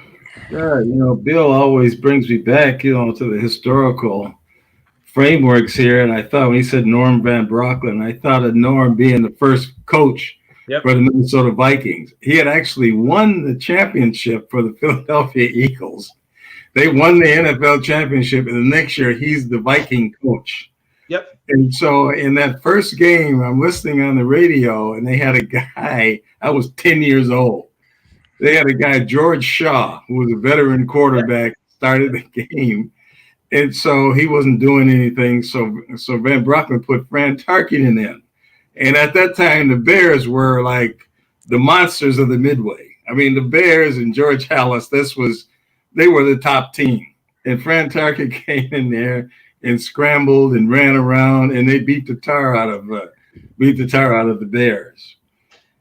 God, Bill always brings me back, to the historical frameworks here. And I thought when he said Norm Van Brocklin, I thought of Norm being the first coach for the Minnesota Vikings. He had actually won the championship for the Philadelphia Eagles. They won the NFL championship, and the next year he's the Viking coach. Yep. And so in that first game, I'm listening on the radio, and they had a guy, I was 10 years old. They had a guy, George Shaw, who was a veteran quarterback, started the game. And so he wasn't doing anything. So Van Brocklin put Fran Tarkenton in. And at that time, the Bears were like the monsters of the Midway. I mean, the Bears and George Halas, they were the top team. And Fran Tarkenton came in there and scrambled and ran around, and they beat the tar out of the Bears.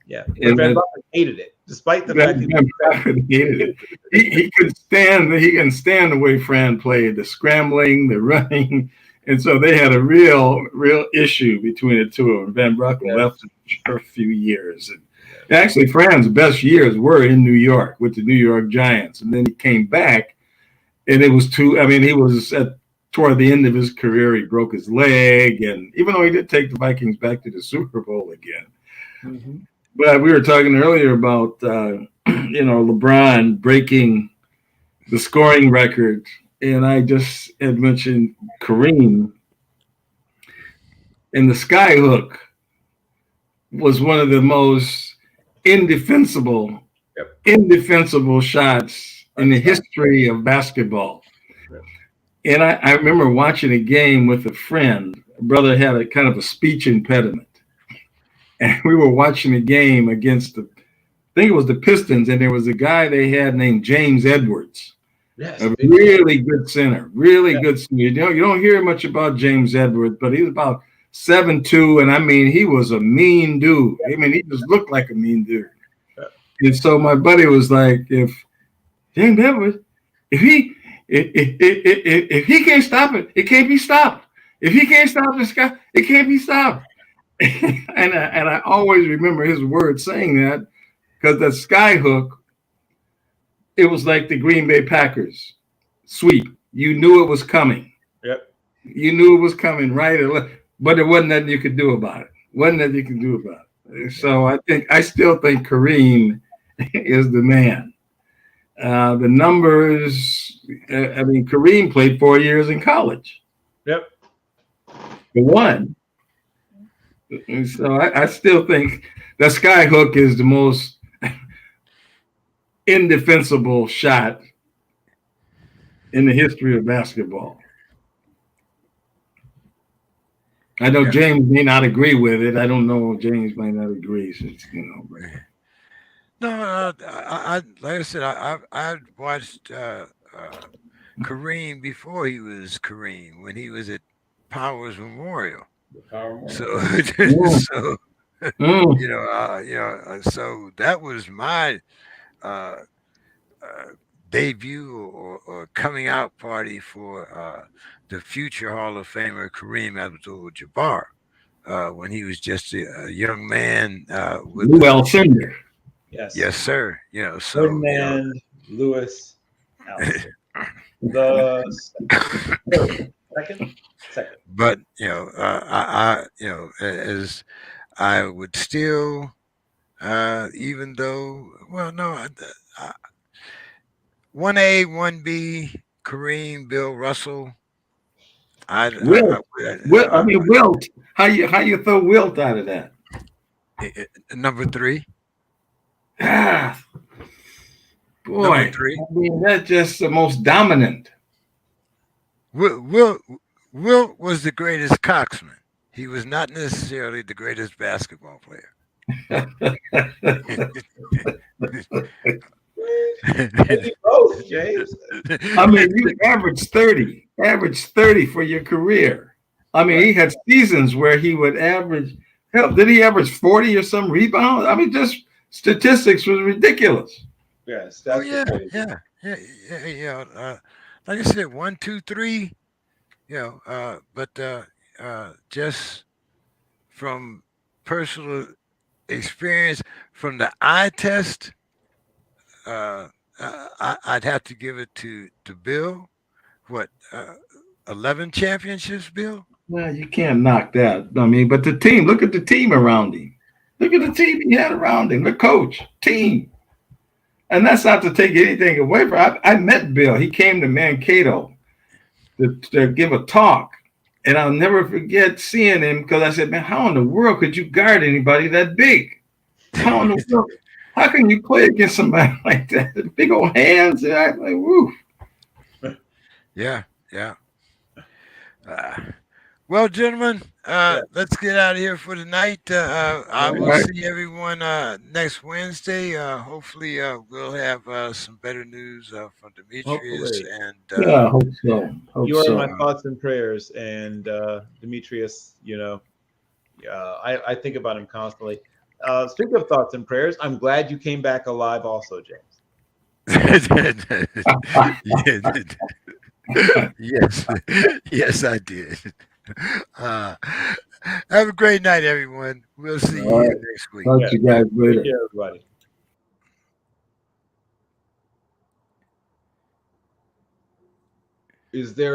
Yeah, and Van Brocklin hated it, despite the fact that he hated it. He can stand the way Fran played, the scrambling, the running, and so they had a real issue between the two of them. Van Brocklin left for a few years, and actually Fran's best years were in New York with the New York Giants, and then he came back, and it was he was toward the end of his career, he broke his leg, and even though he did take the Vikings back to the Super Bowl again. Mm-hmm. But we were talking earlier about, LeBron breaking the scoring record, and I just had mentioned Kareem. And the skyhook was one of the most indefensible shots in the history of basketball. And I remember watching a game with a friend. A brother had a kind of a speech impediment. And we were watching a game against I think it was the Pistons, and there was a guy they had named James Edwards. Yes, a really good center, good center. You don't hear much about James Edwards, but he was about 7'2", and I mean, he was a mean dude. I mean, he just looked like a mean dude. And so my buddy was like, if James Edwards, if he can't stop it, it can't be stopped. If he can't stop this guy, it can't be stopped. and I always remember his words saying that, because that skyhook, it was like the Green Bay Packers sweep. You knew it was coming. Yep. You knew it was coming, right? But there wasn't nothing you could do about it. So I still think Kareem is the man. The numbers, Kareem played 4 years in college. Yep. The one. And so I still think that skyhook is the most indefensible shot in the history of basketball. I know James may not agree with it. I don't know if James might not agree, since But. No, I like I said, I watched Kareem before he was Kareem, when he was at Powers Memorial. So so that was my debut or coming out party for the future Hall of Famer Kareem Abdul-Jabbar, when he was just a young man with Alcindor. Yes, sir. So Ferdinand Lewis Alcindor. The second. But as I would still, even though, well, no, 1A, 1B, Kareem, Bill Russell. Wilt. I mean, Wilt. How you throw Wilt out of that? Number 3. Ah, Number boy. 3. I mean, that's just the most dominant. Wilt was the greatest coxman. He was not necessarily the greatest basketball player. Maybe both, James. I mean, you averaged 30 for your career. I mean, he had seasons where he would average. Hell, did he average 40 or some rebounds? I mean, just statistics was ridiculous. Yes. Oh yeah. Like I said, 1, 2, 3. But just from personal experience, from the eye test, I'd have to give it to Bill. What, 11 championships, Bill? Well, you can't knock that. I mean, but the team. Look at the team around him. Look at the team he had around him. The coach, team. And that's not to take anything away from. I met Bill. He came to Mankato to give a talk. And I'll never forget seeing him because I said, man, how in the world could you guard anybody that big? How in the world? How can you play against somebody like that? The big old hands. And I'm like, woo. Yeah. Well, gentlemen, let's get out of here for the night. I will see everyone next Wednesday. Hopefully, we'll have some better news from Demetrius. Hopefully. And Yeah, I hope so. You are my thoughts and prayers. And Demetrius, I think about him constantly. Speaking of thoughts and prayers, I'm glad you came back alive also, James. Yes, I did. Have a great night, everyone. We'll see you next week. Talk to you guys later. Take care, everybody. Is there